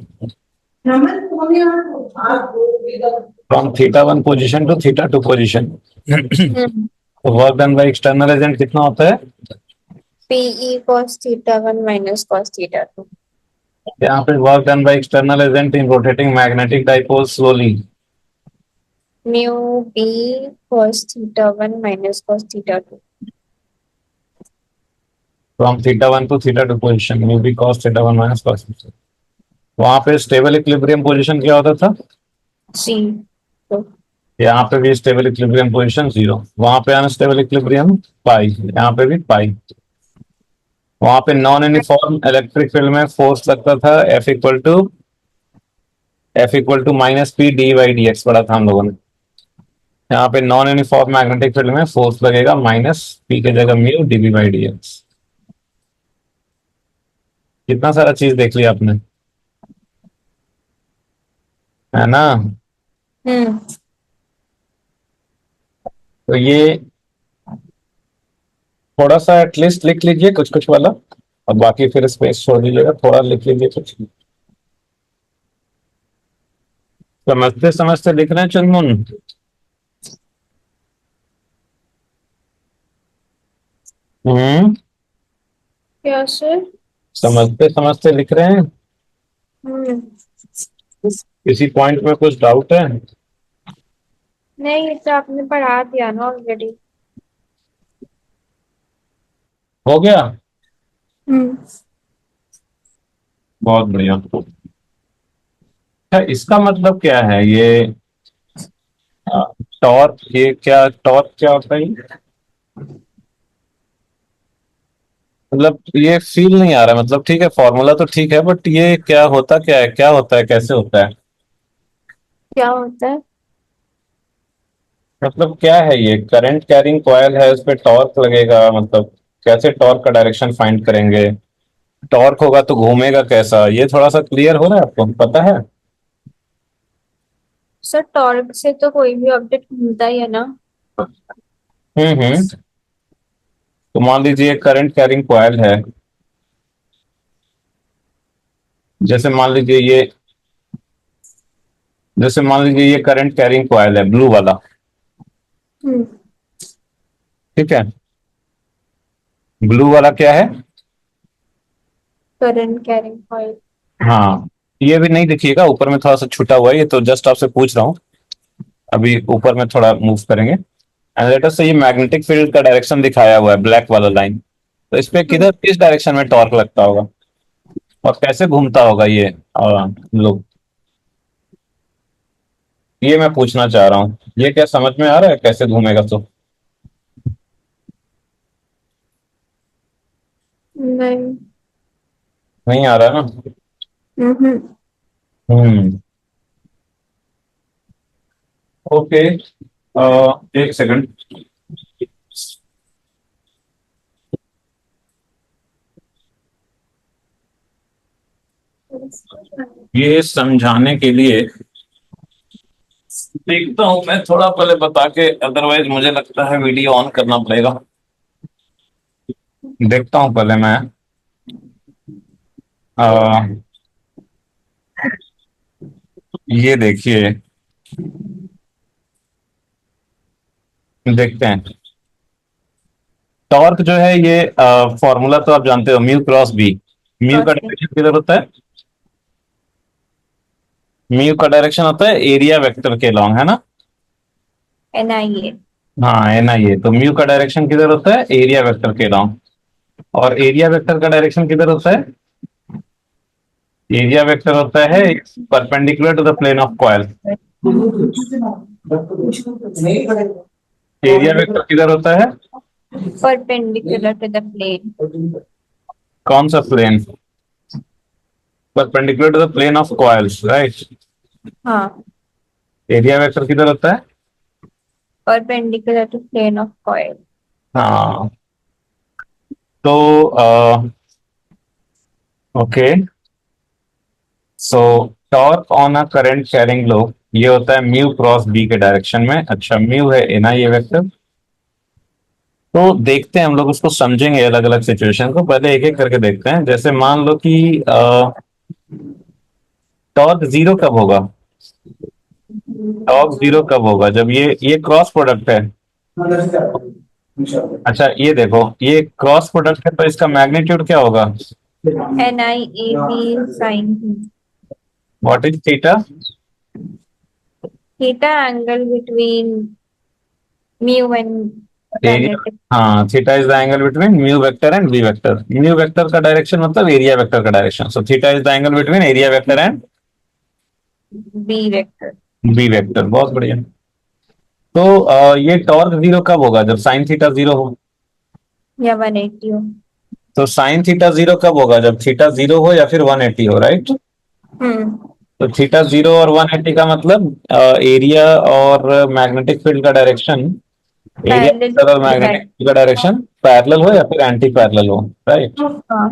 from theta one position to theta two position. हम्म। तो work done by external agent कितना होता है? PE cos theta 1 minus cos theta 2. यहाँ पे work done by external agent in rotating magnetic dipole slowly Mu B cos theta 1 minus cos theta 2. From theta one to theta two position mu B cos theta one minus cos theta. वहां पे stable equilibrium position क्या होता था? C. तो यहाँ पे भी stable equilibrium position zero, वहां पे अनस्टेबल इक्विलिब्रियम पाई, यहाँ पे भी पाई। वहां पे नॉन यूनिफॉर्म इलेक्ट्रिक फील्ड में फोर्स लगता था F equal to minus P D by D X पढ़ा था हम लोगों ने। यहाँ पे नॉन यूनिफॉर्म मैग्नेटिक फील्ड में फोर्स लगेगा माइनस पी के जगह mu D B by D X. कितना सारा चीज देख लिया आपने, है ना? हम्म तो ये थोड़ा सा एटलीस्ट लिख लीजिए कुछ कुछ वाला, और बाकी फिर स्पेस छोड़ दीजिएगा, थोड़ा लिख लीजिए कुछ। समझते समझते लिख रहे हैं चुनमुन? हम्म। क्या सर? समझते समझते लिख रहे हैं? हम्म किसी पॉइंट में कुछ डाउट है? नहीं, ये तो आपने पढ़ा दिया ना ऑलरेडी। हो गया। हम्म बहुत बढ़िया। अच्छा, इसका मतलब क्या है ये टॉर्क? ये क्या टॉर्क क्या होता है मतलब ये फील नहीं आ रहा, मतलब ठीक है फॉर्मूला तो ठीक है, बट ये क्या होता, क्या है, क्या होता है, कैसे होता है? क्या होता है? मतलब क्या है ये? करंट कैरिंग कॉइल है, उस पे टॉर्क लगेगा, मतलब कैसे टॉर्क का डायरेक्शन फाइंड करेंगे? टॉर्क होगा तो घूमेगा कैसा? ये थोड़ा सा क्लियर हो रहा है, आपको पता है? सर टॉर्क से तो कोई भी ऑब्जेक्ट घूमता ही है ना। हम्म। तो मान लीजिए करंट कैरिंग कॉइल है, जैसे मान लीजिए ये जैसे मान लीजिए ये करंट कैरिंग कॉइल है ब्लू वाला, हम्म ठीक है? ब्लू वाला क्या है? Current carrying coil. हाँ, ये भी नहीं दिखिएगा, ऊपर में थोड़ा सा छुटा हुआ है, ये तो जस्ट आपसे पूछ रहा हूँ। अभी ऊपर में थोड़ा मूव करेंगे एंड लेट अस से ये मैग्नेटिक फील्ड का डायरेक्शन दिखाया हुआ है ब्लैक वाला लाइन। तो इस पे किधर किस डायरेक्शन में टॉर्क लगता होगा और कैसे घूमता होगा ये लोग, ये मैं पूछना चाह रहा हूँ। ये क्या समझ में आ रहा है कैसे घूमेगा? तो नहीं। नहीं आ रहा है ना? हम्म हम्म। ओके, एक सेकंड। ये समझाने के लिए देखता हूँ मैं थोड़ा पहले बता के, अदरवाइज मुझे लगता है वीडियो ऑन करना पड़ेगा। देखता हूँ पहले मैं। आ, ये देखिए, देखते हैं। टॉर्क जो है ये फॉर्मूला तो आप जानते हो, म्यू क्रॉस बी। म्यू का ओके। डायरेक्शन किधर होता है? म्यू का डायरेक्शन होता है एरिया वेक्टर के लॉन्ग, है ना? NIA। हाँ, एन आई ए। तो म्यू का डायरेक्शन किधर होता है? एरिया वेक्टर के लॉन्ग। और एरिया वेक्टर का डायरेक्शन किधर होता है? एरिया वेक्टर होता है perpendicular to the plane of coil. Area vector किधर होता है? Perpendicular to the plane. कौन सा plane? Perpendicular to the plane of coils, right? हाँ, एरिया वेक्टर किधर होता है? Perpendicular to plane of coil. हाँ। तो okay, so torque on a current carrying loop ये होता है म्यू क्रॉस बी के डायरेक्शन में। अच्छा, म्यू है एन आई ए वेक्टर। तो देखते हैं हम लोग उसको समझेंगे अलग अलग सिचुएशन को, पहले एक एक करके देखते हैं। जैसे मान लो कि टॉर्क जीरो कब होगा? टॉर्क जीरो कब होगा? जब ये क्रॉस प्रोडक्ट है, अच्छा ये देखो, ये क्रॉस प्रोडक्ट है तो इसका मैग्नीट्यूड क्या होगा? NIAB sin what is theta? theta angle between mu and area. magnetic हाँ, theta is the angle between mu vector and V vector. Mu vector का डायरेक्शन मतलब एरिया वेक्टर का direction, so theta is the angle between area vector and B vector B vector. बहुत बढ़िया। तो ये torque zero कब होगा? जब साइन थीटा जीरो हो। या 180 हो। तो साइन थीटा जीरो कब होगा? जब थीटा जीरो हो या फिर 180 हो, राइट? हम्म तो थीटा जीरो और 180 का मतलब एरिया और मैग्नेटिक फील्ड का डायरेक्शन, एरिया पैरेलल वेक्टर और मैग्नेटिक फील्ड का डायरेक्शन पैरेलल हो या फिर एंटी पैरेलल हो, राइट? हाँ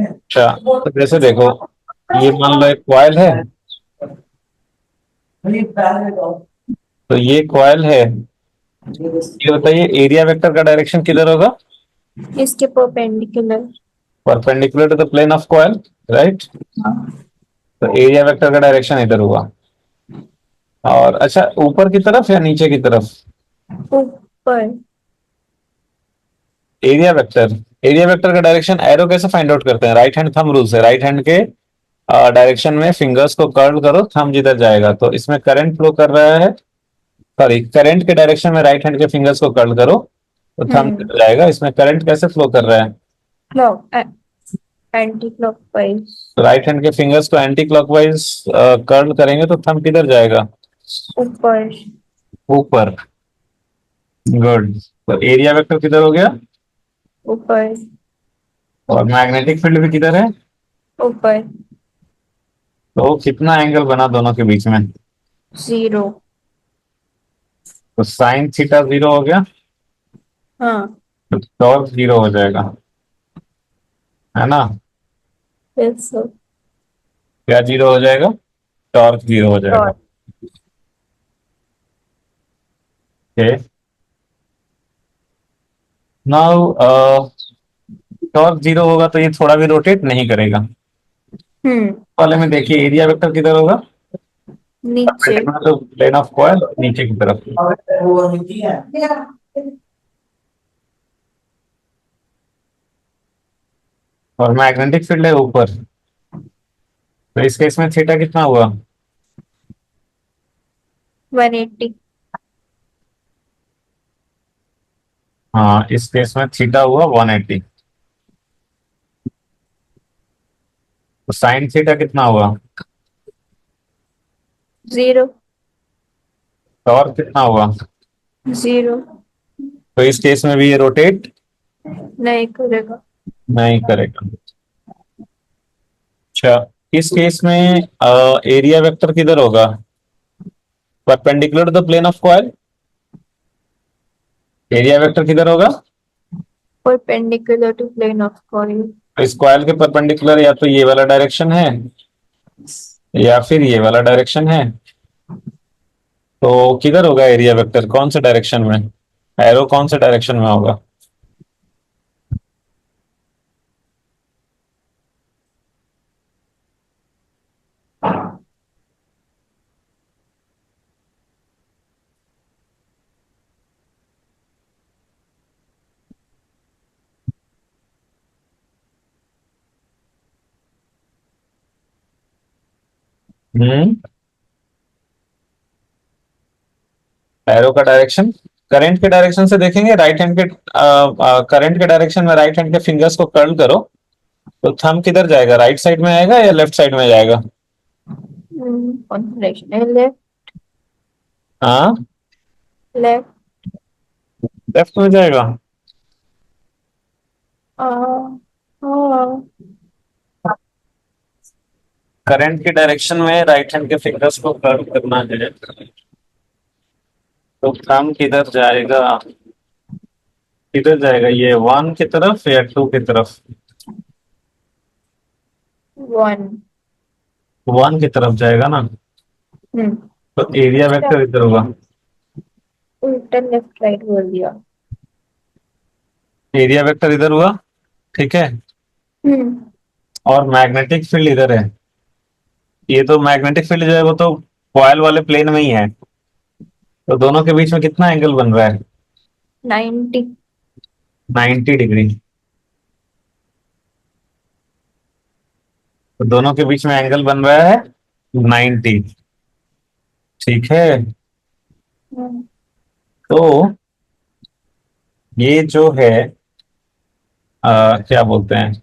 अच्छा, तो जैसे देखो, ये मान लो एक कॉइल है, तो ये कॉइल है। ये बताइए एरिया वेक्टर का डायरेक्शन किधर होगा? इसके perpendicular. Perpendicular to the plane of coil, right? तो एरिया वेक्टर का डायरेक्शन इधर हुआ। और अच्छा, ऊपर की तरफ या नीचे की तरफ? ऊपर। एरिया वेक्टर, एरिया वेक्टर का डायरेक्शन एरो कैसे फाइंड आउट करते हैं? राइट हैंड थंब रूल से। राइट हैंड के डायरेक्शन में फिंगर्स को कर्ल करो, थंब जिधर जाएगा। तो इसमें करंट फ्लो कर रहा है, सॉरी, करंट के डायरेक्शन में राइट हैंड के फिंगर्स को कर्ल करो तो थंब हम्म जिधर जाएगा। इसमें करंट कैसे फ्लो कर रहा है? Clock anti clockwise. तो राइट हैंड के फिंगर्स को एंटी क्लॉकवाइज कर्ल करेंगे तो थंब किधर जाएगा? ऊपर। ऊपर। गुड। तो एरिया वेक्टर किधर हो गया? ऊपर। और मैग्नेटिक फील्ड भी किधर है? ऊपर। तो कितना एंगल बना दोनों के बीच में? 0। तो साइन थीटा जीरो हो गया, हाँ तो टॉर्क जीरो हो जाएगा, है ना? Yes sir. क्या जीरो हो जाएगा? टॉर्क जीरो हो जाएगा। और ओके। नाउ टॉर्क जीरो होगा तो ये थोड़ा भी रोटेट नहीं करेगा। वाले में देखिए एरिया वेक्टर किधर होगा? नीचे। तो प्लेन ऑफ कॉइल नीचे की तरफ। और मैग्नेटिक फील्ड है ऊपर, तो इस केस में थीटा कितना हुआ? 180। हाँ, इस केस में थीटा हुआ 180। तो साइन थीटा कितना हुआ? 0। टॉर्क कितना हुआ? 0 तो इस केस में भी ये रोटेट नहीं करेगा। नहीं करेगा। अच्छा, इस केस में एरिया वेक्टर किधर होगा? Perpendicular to the plane of coil. Area vector किधर होगा? Perpendicular to plane of coil. तो इस कॉइल के परपेंडिकुलर या तो ये वाला डायरेक्शन है या फिर ये वाला डायरेक्शन है। तो किधर होगा एरिया वेक्टर? कौन से डायरेक्शन में? एरो कौन से डायरेक्शन में होगा? हम्म। एरो का डायरेक्शन करंट के डायरेक्शन से देखेंगे। राइट हैंड के करंट के डायरेक्शन में राइट हैंड के फिंगर्स को कर्ल करो तो थंब किधर जाएगा? राइट साइड में आएगा या लेफ्ट साइड में जाएगा? कौन सा डायरेक्शन है? लेफ्ट। हाँ, लेफ्ट। लेफ्ट में जाएगा। हाँ। करंट के डायरेक्शन में राइट हैंड के फिंगर्स को कर्ल करना है तो थंब किधर जाएगा? किधर जाएगा? ये वन की तरफ या टू की तरफ? 1। वन की तरफ जाएगा ना। हम्म तो एरिया वेक्टर इधर होगा। उल्टा लेफ्ट राइट बोल दिया। एरिया वेक्टर इधर हुआ, ठीक है। हम्म और मैग्नेटिक फील्ड इधर है। ये तो मैग्नेटिक फील्ड जो है वो तो कॉइल वाले प्लेन में ही है। तो दोनों के बीच में कितना एंगल बन रहा है? 90। 90 डिग्री। तो दोनों के बीच में एंगल बन रहा है 90। ठीक है। तो ये जो है क्या बोलते हैं,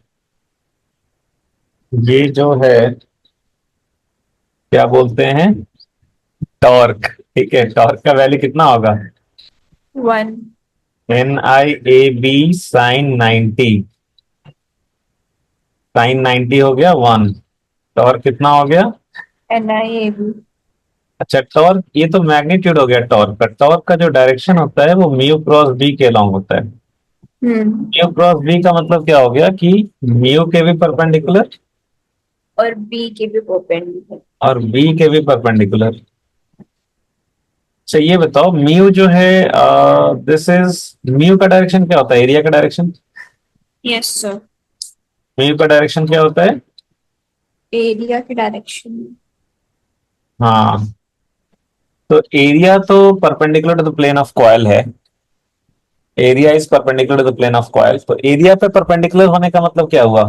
ये जो है क्या बोलते हैं, टॉर्क। ठीक है, टॉर्क का वैल्यू कितना होगा? 1। NIAB sin 90। sin 90 हो गया 1। टॉर्क कितना हो गया? NIAB। अच्छा, टॉर्क ये तो मैग्नीट्यूड हो गया टॉर्क का। टॉर्क का जो डायरेक्शन होता है वो म्यू क्रॉस बी के अलॉन्ग होता है। हम्म। म्यू क्रॉस बी का मतलब क्या हो गया कि म्यू के भी परपेंडिकुलर और B के भी परपेंडिकुलर। और बी के भी परपेंडिकुलर। अच्छा ये बताओ, म्यू जो है दिस इज, म्यू का डायरेक्शन क्या होता है? एरिया का डायरेक्शन। Yes sir. म्यू का डायरेक्शन क्या होता है? एरिया के डायरेक्शन। हाँ, तो एरिया तो perpendicular to the plane of coil है। Area is perpendicular to the plane of coil. तो एरिया पे परपेंडिकुलर होने का मतलब क्या हुआ?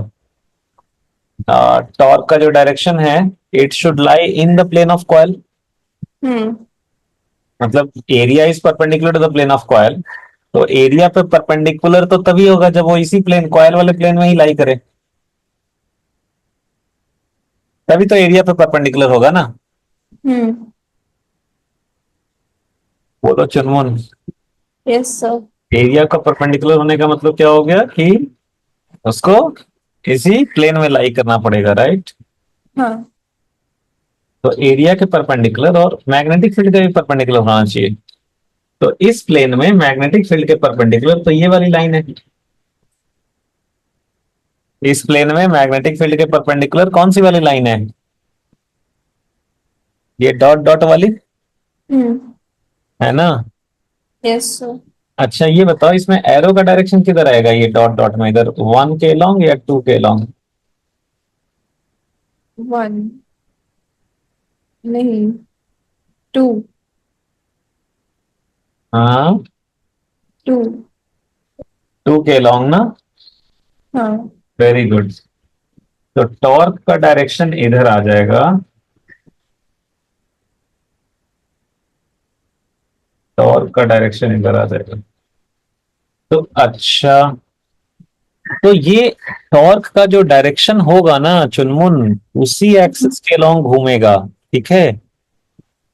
टॉर्क का जो डायरेक्शन है, it should lie in the plane of coil. हम्म। मतलब area is perpendicular to the plane of coil. तो एरिया पे परपेंडिकुलर तो तभी होगा जब वो इसी प्लेन, कॉइल वाले प्लेन में ही लाई करे, तभी तो एरिया पे परपेंडिकुलर होगा ना। हम्म। बोलो चुनमुन। Yes sir. एरिया का परपेंडिकुलर होने का मतलब क्या हो गया कि उसको इसी प्लेन में लाई करना पड़ेगा, राइट। हाँ। तो एरिया के परपेंडिकुलर और मैग्नेटिक फील्ड के भी परपेंडिकुलर होना चाहिए। तो इस प्लेन में मैग्नेटिक फील्ड के परपेंडिकुलर तो ये वाली लाइन है। इस प्लेन में मैग्नेटिक फील्ड के परपेंडिकुलर कौन सी वाली लाइन है? ये डॉट डॉट वाली, हम्म। है ना। Yes sir. अच्छा ये बताओ, इसमें एरो का डायरेक्शन किधर आएगा? ये डॉट डॉट में इधर 1 के लॉन्ग या 2 के लॉन्ग? 1 नहीं, 2। हाँ, 2। 2 के लॉन्ग ना। हाँ। Very good. तो टॉर्क का डायरेक्शन इधर आ जाएगा। टॉर्क का डायरेक्शन इधर आ जाएगा। तो अच्छा, तो ये टॉर्क का जो डायरेक्शन होगा ना चुनमुन, उसी एक्सिस के लॉन्ग घूमेगा। ठीक है।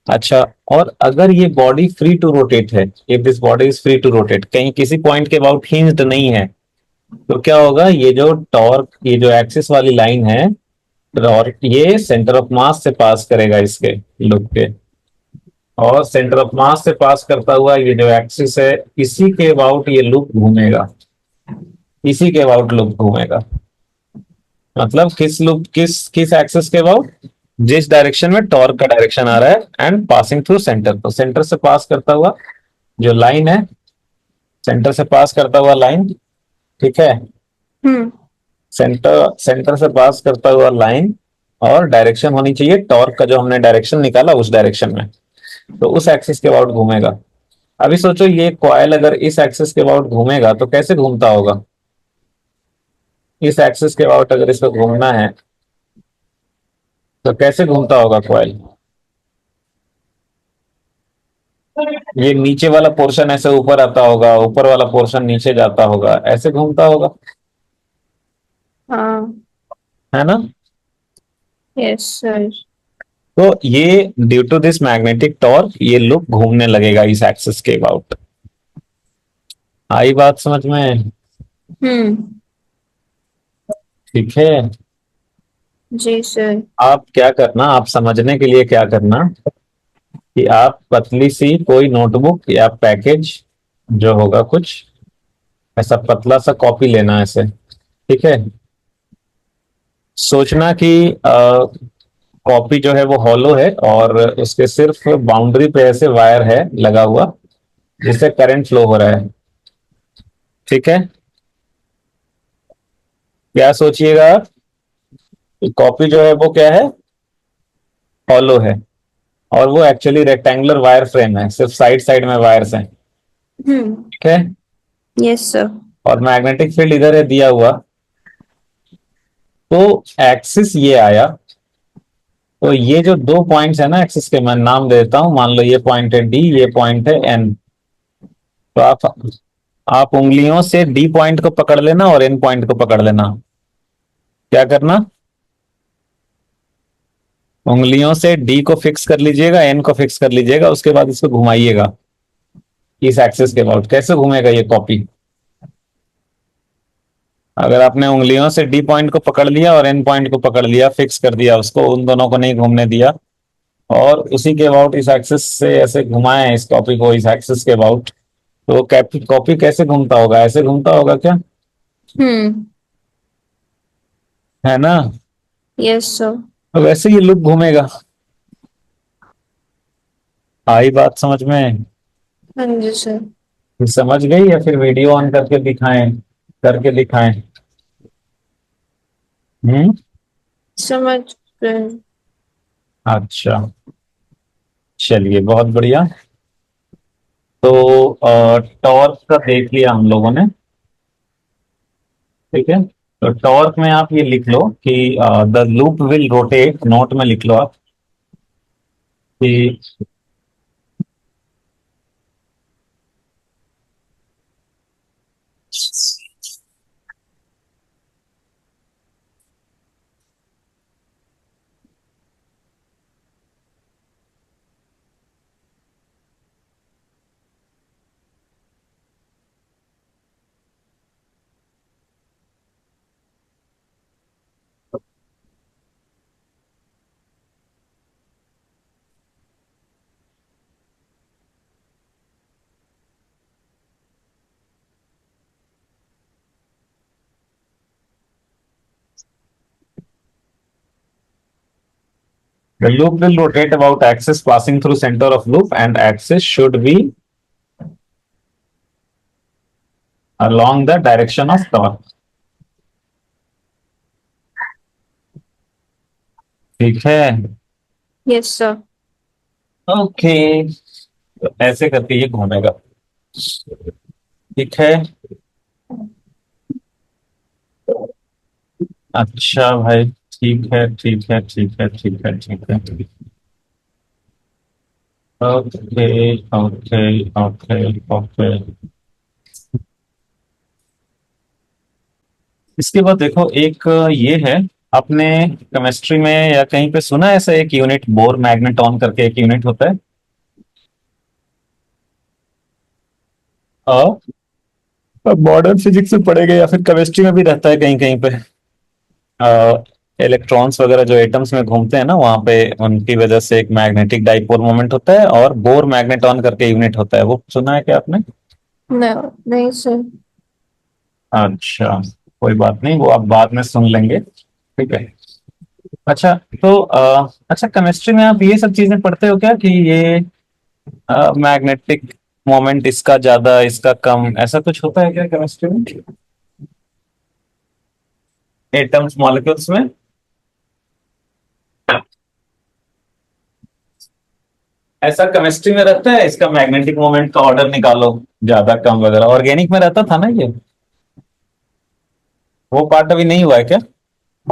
अच्छा, और अगर ये बॉडी फ्री टू रोटेट है, if this body is free to rotate, कहीं किसी पॉइंट के अबाउट हिंज्ड नहीं है, तो क्या होगा? ये जो टॉर्क, ये जो एक्सिस वाली लाइन है, और ये सेंटर ऑफ मास से पास करेगा इसके लूप के, और सेंटर ऑफ मास से पास करता हुआ ये जो एक्सिस है, इसी के अबाउट ये लूप घूमेगा। इसी के अबाउट लूप घूमेगा। मतलब किस लूप, किस किस एक्सिस के अबाउट? जिस डायरेक्शन में टॉर्क का डायरेक्शन आ रहा है एंड पासिंग थ्रू सेंटर। तो सेंटर से पास करता हुआ जो लाइन है, सेंटर से पास करता हुआ लाइन, ठीक है। हम्म। सेंटर सेंटर से पास करता हुआ लाइन, और डायरेक्शन होनी चाहिए टॉर्क का जो हमने डायरेक्शन निकाला उस डायरेक्शन में। तो उस एक्सिस के अबाउट घूमेगा। अभी सोचो, ये कॉइल अगर इस एक्सिस के अबाउट घूमेगा तो कैसे घूमता होगा? इस एक्सिस के अबाउट अगर इसको घूमना है तो कैसे घूमता होगा कॉइल? ये नीचे वाला पोर्शन ऐसे ऊपर आता होगा, ऊपर वाला पोर्शन नीचे जाता होगा, ऐसे घूमता होगा, हाँ। है ना। Yes sir. तो ये due to this magnetic torque ये लूप घूमने लगेगा इस एक्सिस के अबाउट। आई बात समझ में? हम्म। ठीक है। जी सर। आप क्या करना, आप समझने के लिए क्या करना कि आप पतली सी कोई नोटबुक या पैकेज जो होगा कुछ ऐसा पतला सा कॉपी लेना ऐसे, ठीक है। सोचना कि कॉपी जो है वो हॉलो है और उसके सिर्फ बाउंड्री पे ऐसे वायर है लगा हुआ, जिससे करंट फ्लो हो रहा है। ठीक है। क्या सोचिएगा आप, कॉपी जो है वो क्या है? हॉलो है। और वो एक्चुअली रेक्टेंगुलर वायर फ्रेम है, सिर्फ साइड साइड में वायर्स हैं। हम्म। ठीक है। Yes sir. और मैग्नेटिक फील्ड इधर है दिया हुआ, तो एक्सिस ये आया। तो ये जो दो पॉइंट्स है ना एक्सिस के, मैं नाम दे देता हूं, मान लो ये पॉइंट है डी, ये पॉइंट है एन। तो आप उंगलियों से डी पॉइंट को पकड़ लेना और एन पॉइंट को पकड़ लेना। क्या करना, उंगलियों से डी को फिक्स कर लीजिएगा, एन को फिक्स कर लीजिएगा, उसके बाद इसको घुमाइएगा इस एक्सिस के अबाउट। कैसे घूमेगा ये कॉपी, अगर आपने उंगलियों से डी पॉइंट को पकड़ लिया और एन पॉइंट को पकड़ लिया, फिक्स कर दिया उसको, उन दोनों को नहीं घूमने दिया, और उसी के अबाउट इस एक्सिस से ऐसे घुमाए इस कॉपी को इस एक्सिस के अबाउट, तो कॉपी कैसे घूमता होगा, ऐसे घूमता होगा क्या, हम्म। है ना। Yes sir. तो वैसे ये लूप घूमेगा। आई बात समझ में। हाँ जी सर। फिर समझ गई या फिर वीडियो ऑन करके दिखाएं, करके दिखाएं। हम्म। समझ गए। अच्छा, चलिए बहुत बढ़िया। तो टॉर्क का देख लिया हम लोगों ने, ठीक है। तो टॉर्क में आप ये लिख लो कि the loop will rotate, note में लिख लो आप कि the loop will rotate about axis passing through center of loop and axis should be along the direction of torque। ठीक है। Yes sir. ओके, तो ऐसे करके ये घूमेगा। ठीक है। अच्छा भाई, ठीक है ठीक है ठीक है ठीक है ठीक है। Okay okay okay okay. इसके बाद देखो एक ये है, अपने केमिस्ट्री में या कहीं पे सुना है ऐसा एक यूनिट, बोर मैग्नेटॉन करके एक यूनिट होता है। मॉडर्न फिजिक्स में पढ़ेगा या फिर केमिस्ट्री में भी रहता है कहीं कहीं पे। इलेक्ट्रॉन्स वगैरह जो एटम्स में घूमते हैं ना, वहां पे उनकी वजह से एक मैग्नेटिक डाइपोल मोमेंट होता है, और बोर मैग्नेटॉन करके यूनिट होता है, वो सुना है क्या आपने। नहीं सर। अच्छा, कोई बात नहीं, वो आप बाद में सुन लेंगे, ठीक है। अच्छा, तो अच्छा केमिस्ट्री में आप ये सब चीजें पढ़ते हो क्या कि ये मैग्नेटिक मोमेंट इसका ज्यादा इसका कम, ऐसा कुछ होता है क्या केमिस्ट्री में, एटम्स मॉलिक्यूल्स में। ऐसा केमिस्ट्री में रहता है, इसका मैग्नेटिक मोमेंट का ऑर्डर निकालो, ज्यादा कम वगैरह, ऑर्गेनिक में रहता था ना ये, वो पार्ट अभी नहीं हुआ है क्या।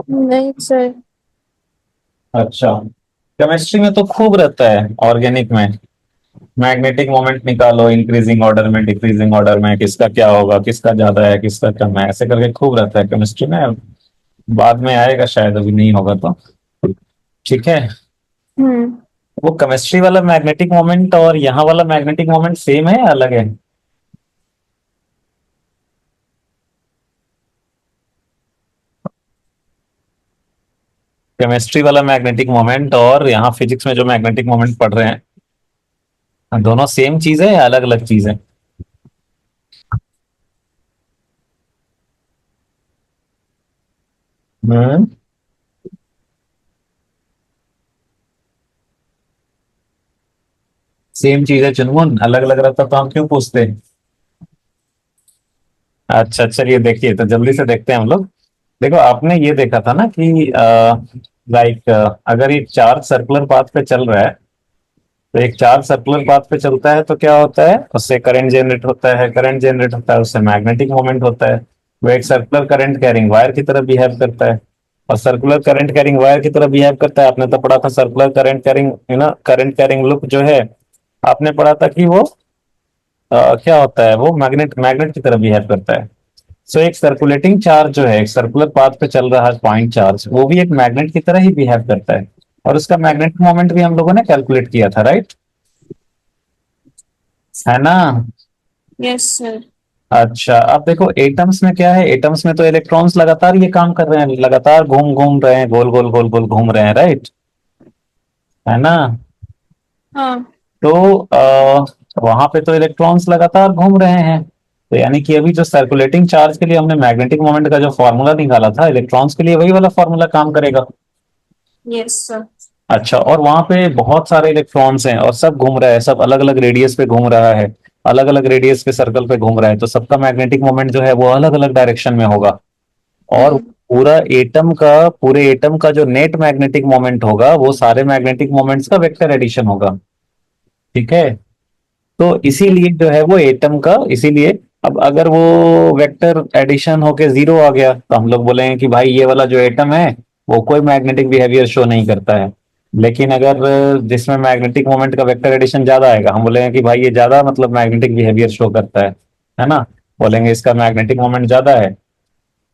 नहीं सर। अच्छा, केमिस्ट्री में तो खूब रहता है ऑर्गेनिक में, मैग्नेटिक मोमेंट निकालो, इंक्रीजिंग ऑर्डर में डिक्रीजिंग ऑर्डर में, किसका क्या होगा, किसका ज्यादा है किसका कम है, ऐसे करके खूब रहता है केमिस्ट्री में। बाद में आएगा शायद, अभी नहीं होगा तो। ठीक है। हम्म। वो केमिस्ट्री वाला मैग्नेटिक मोमेंट और यहाँ वाला मैग्नेटिक मोमेंट सेम है या अलग है। केमिस्ट्री वाला मैग्नेटिक मोमेंट और यहाँ फिजिक्स में जो मैग्नेटिक मोमेंट पढ़ रहे हैं, दोनों सेम चीज है या अलग अलग चीज है। हम्म। सेम चीज है चुनमुन, अलग अलग रहता तो हम क्यों पूछते। अच्छा चलिए, देखिए तो जल्दी से देखते हैं हम लोग। देखो आपने ये देखा था ना कि लाइक अगर ये चार्ज सर्कुलर पाथ पे चल रहा है, तो एक चार्ज सर्कुलर पाथ पे चलता है तो क्या होता है, उससे करंट जनरेट होता है, करंट जनरेट होता है उससे मैग्नेटिक मोमेंट होता है। वो एक सर्कुलर करंट कैरिंग वायर की तरह बिहेव करता है। और सर्कुलर करंट कैरिंग वायर की तरह बिहेव करता है, आपने तो पढ़ा था circular current carrying, current carrying loop जो है, आपने पढ़ा था कि वो क्या होता है, वो मैग्नेट मैग्नेट की तरह बिहेव करता है। सो एक सर्कुलेटिंग चार्ज जो है, एक सर्कुलर पाथ पे चल रहा है पॉइंट चार्ज, वो भी एक मैग्नेट की तरह ही बिहेव करता है। और उसका मैग्नेटिक मोमेंट भी हम लोगों ने कैलकुलेट किया था, राइट, है ना। Yes sir. अच्छा, अब देखो एटम्स में क्या है, एटम्स में तो इलेक्ट्रॉन्स लगातार ये काम कर रहे हैं, लगातार घूम घूम रहे हैं, गोल गोल गोल गोल घूम रहे हैं, राइट, है ना। हाँ। तो वहां पे तो इलेक्ट्रॉन्स लगातार घूम रहे हैं, तो यानी कि अभी जो सर्कुलेटिंग चार्ज के लिए हमने मैग्नेटिक मोमेंट का जो फॉर्मूला निकाला था, इलेक्ट्रॉन्स के लिए वही वाला फॉर्मूला काम करेगा। Yes sir. अच्छा, और वहां पे बहुत सारे इलेक्ट्रॉन्स हैं और सब घूम रहा है, सब अलग अलग रेडियस पे घूम रहा है, अलग अलग रेडियस के सर्कल पे घूम रहा है, तो सबका मैग्नेटिक मोमेंट जो है वो अलग अलग डायरेक्शन में होगा। और हम्म। पूरे एटम का जो नेट मैग्नेटिक मोमेंट होगा वो सारे मैग्नेटिक मोमेंट्स का वेक्टर एडिशन होगा, ठीक है। तो इसीलिए जो है वो एटम का, इसीलिए अब अगर वो वेक्टर एडिशन होके जीरो आ गया तो हम लोग बोलेंगे कि भाई ये वाला जो एटम है वो कोई मैग्नेटिक बिहेवियर शो नहीं करता है। लेकिन अगर जिसमें मैग्नेटिक मोमेंट का वेक्टर एडिशन ज्यादा आएगा, हम बोलेंगे कि भाई ये ज्यादा मतलब मैग्नेटिक बिहेवियर शो करता है ना, बोलेंगे इसका मैग्नेटिक मोमेंट ज्यादा है।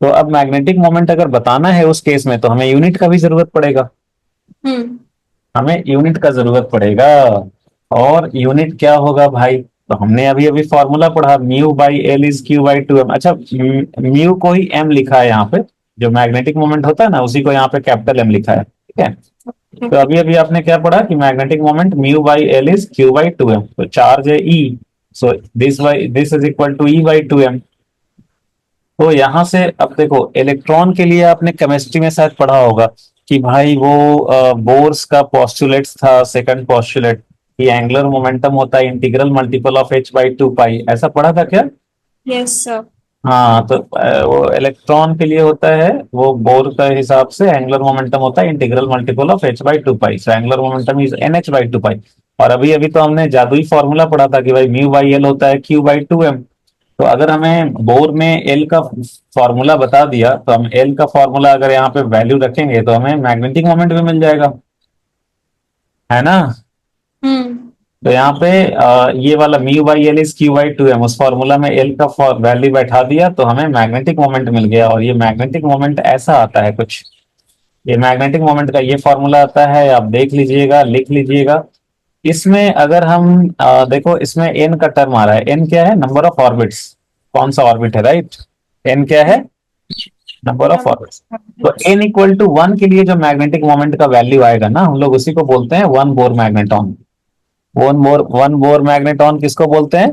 तो अब मैग्नेटिक मोमेंट अगर बताना है उस केस में तो हमें यूनिट का भी जरूरत पड़ेगा, हम्म। हमें यूनिट का जरूरत पड़ेगा। और यूनिट क्या होगा भाई, तो हमने अभी अभी फॉर्मूला पढ़ा, mu by L is Q by two M. अच्छा, म्यू को ही एम लिखा है यहाँ पे, जो मैग्नेटिक मोमेंट होता है ना उसी को यहाँ पे कैपिटल एम लिखा है, ठीक है। तो अभी अभी आपने क्या पढ़ा कि magnetic moment mu by L is Q by two M, तो चार्ज है E, so this is equal to E by two M. तो यहां से अब देखो, इलेक्ट्रॉन के लिए आपने केमिस्ट्री में शायद पढ़ा होगा कि भाई वो बोर्स का पोस्टुलेट था, सेकंड पोस्टुलेट, कि एंगुलर मोमेंटम होता है integral multiple of H by two pi, ऐसा पढ़ा था क्या। Yes sir. हाँ, तो वो इलेक्ट्रॉन के लिए होता है, वो बोर का हिसाब से एंगुलर मोमेंटम होता है integral multiple of H by two pi, so angular momentum is N H by two pi. और अभी अभी तो हमने जादुई फॉर्मूला पढ़ा था कि भाई म्यू बाई एल होता है क्यू बाई टू एम। तो अगर हमें बोर में एल का फॉर्मूला बता दिया तो हम एल का फॉर्मूला अगर यहाँ पे वैल्यू रखेंगे तो हमें मैग्नेटिक मोमेंट भी मिल जाएगा, है ना। हम्म। तो यहाँ पे ये वाला mu by L is Q by two M, उस फॉर्मूला में एल का वैल्यू बैठा दिया तो हमें मैग्नेटिक मोमेंट मिल गया। और ये मैग्नेटिक मोमेंट ऐसा आता है कुछ, ये मैग्नेटिक मोमेंट का ये फॉर्मूला आता है, आप देख लीजिएगा, लिख लीजिएगा। इसमें अगर हम देखो, इसमें एन का टर्म आ रहा है, एन क्या है, नंबर ऑफ ऑर्बिट्स, कौन सा ऑर्बिट है, राइट, एन क्या है, नंबर ऑफ ऑर्बिट्स। तो एन इक्वल टू वन के लिए जो मैग्नेटिक मोमेंट का वैल्यू आएगा ना, हम लोग उसी को बोलते हैं one bore magneton. One bore magneton किसको बोलते हैं,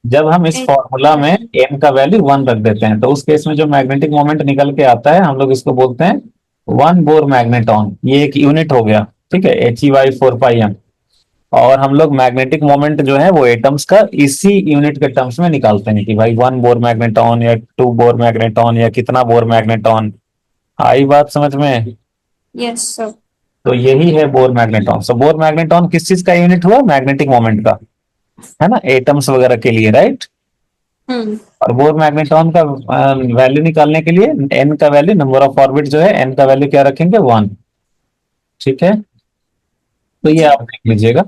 जब हम इस फॉर्मूला में एन का वैल्यू वन रख देते हैं तो उस केस में जो मैग्नेटिक मोमेंट निकल के आता है हम लोग इसको बोलते हैं वन बोर मैग्नेटॉन। ये एक यूनिट हो गया, ठीक है, H E Y four pi M. और हम लोग मैग्नेटिक मोमेंट जो है वो एटम्स का इसी यूनिट के टर्म्स में निकालते हैं कि भाई वन बोर मैग्नेटॉन या टू बोर मैग्नेटॉन या कितना बोर मैग्नेटॉन। आई बात समझ में। Yes sir. तो यही है bore magneton. So bore magneton किस चीज का यूनिट हुआ, मैग्नेटिक मोमेंट का, है ना, एटम्स वगैरह के लिए, राइट। हम्म। और बोर मैग्नेटॉन का वैल्यू निकालने के लिए एन का वैल्यू, नंबर ऑफ ऑर्बिट जो है, एन का वैल्यू क्या रखेंगे, वन, ठीक है। तो ये जी। आप देख लीजिएगा।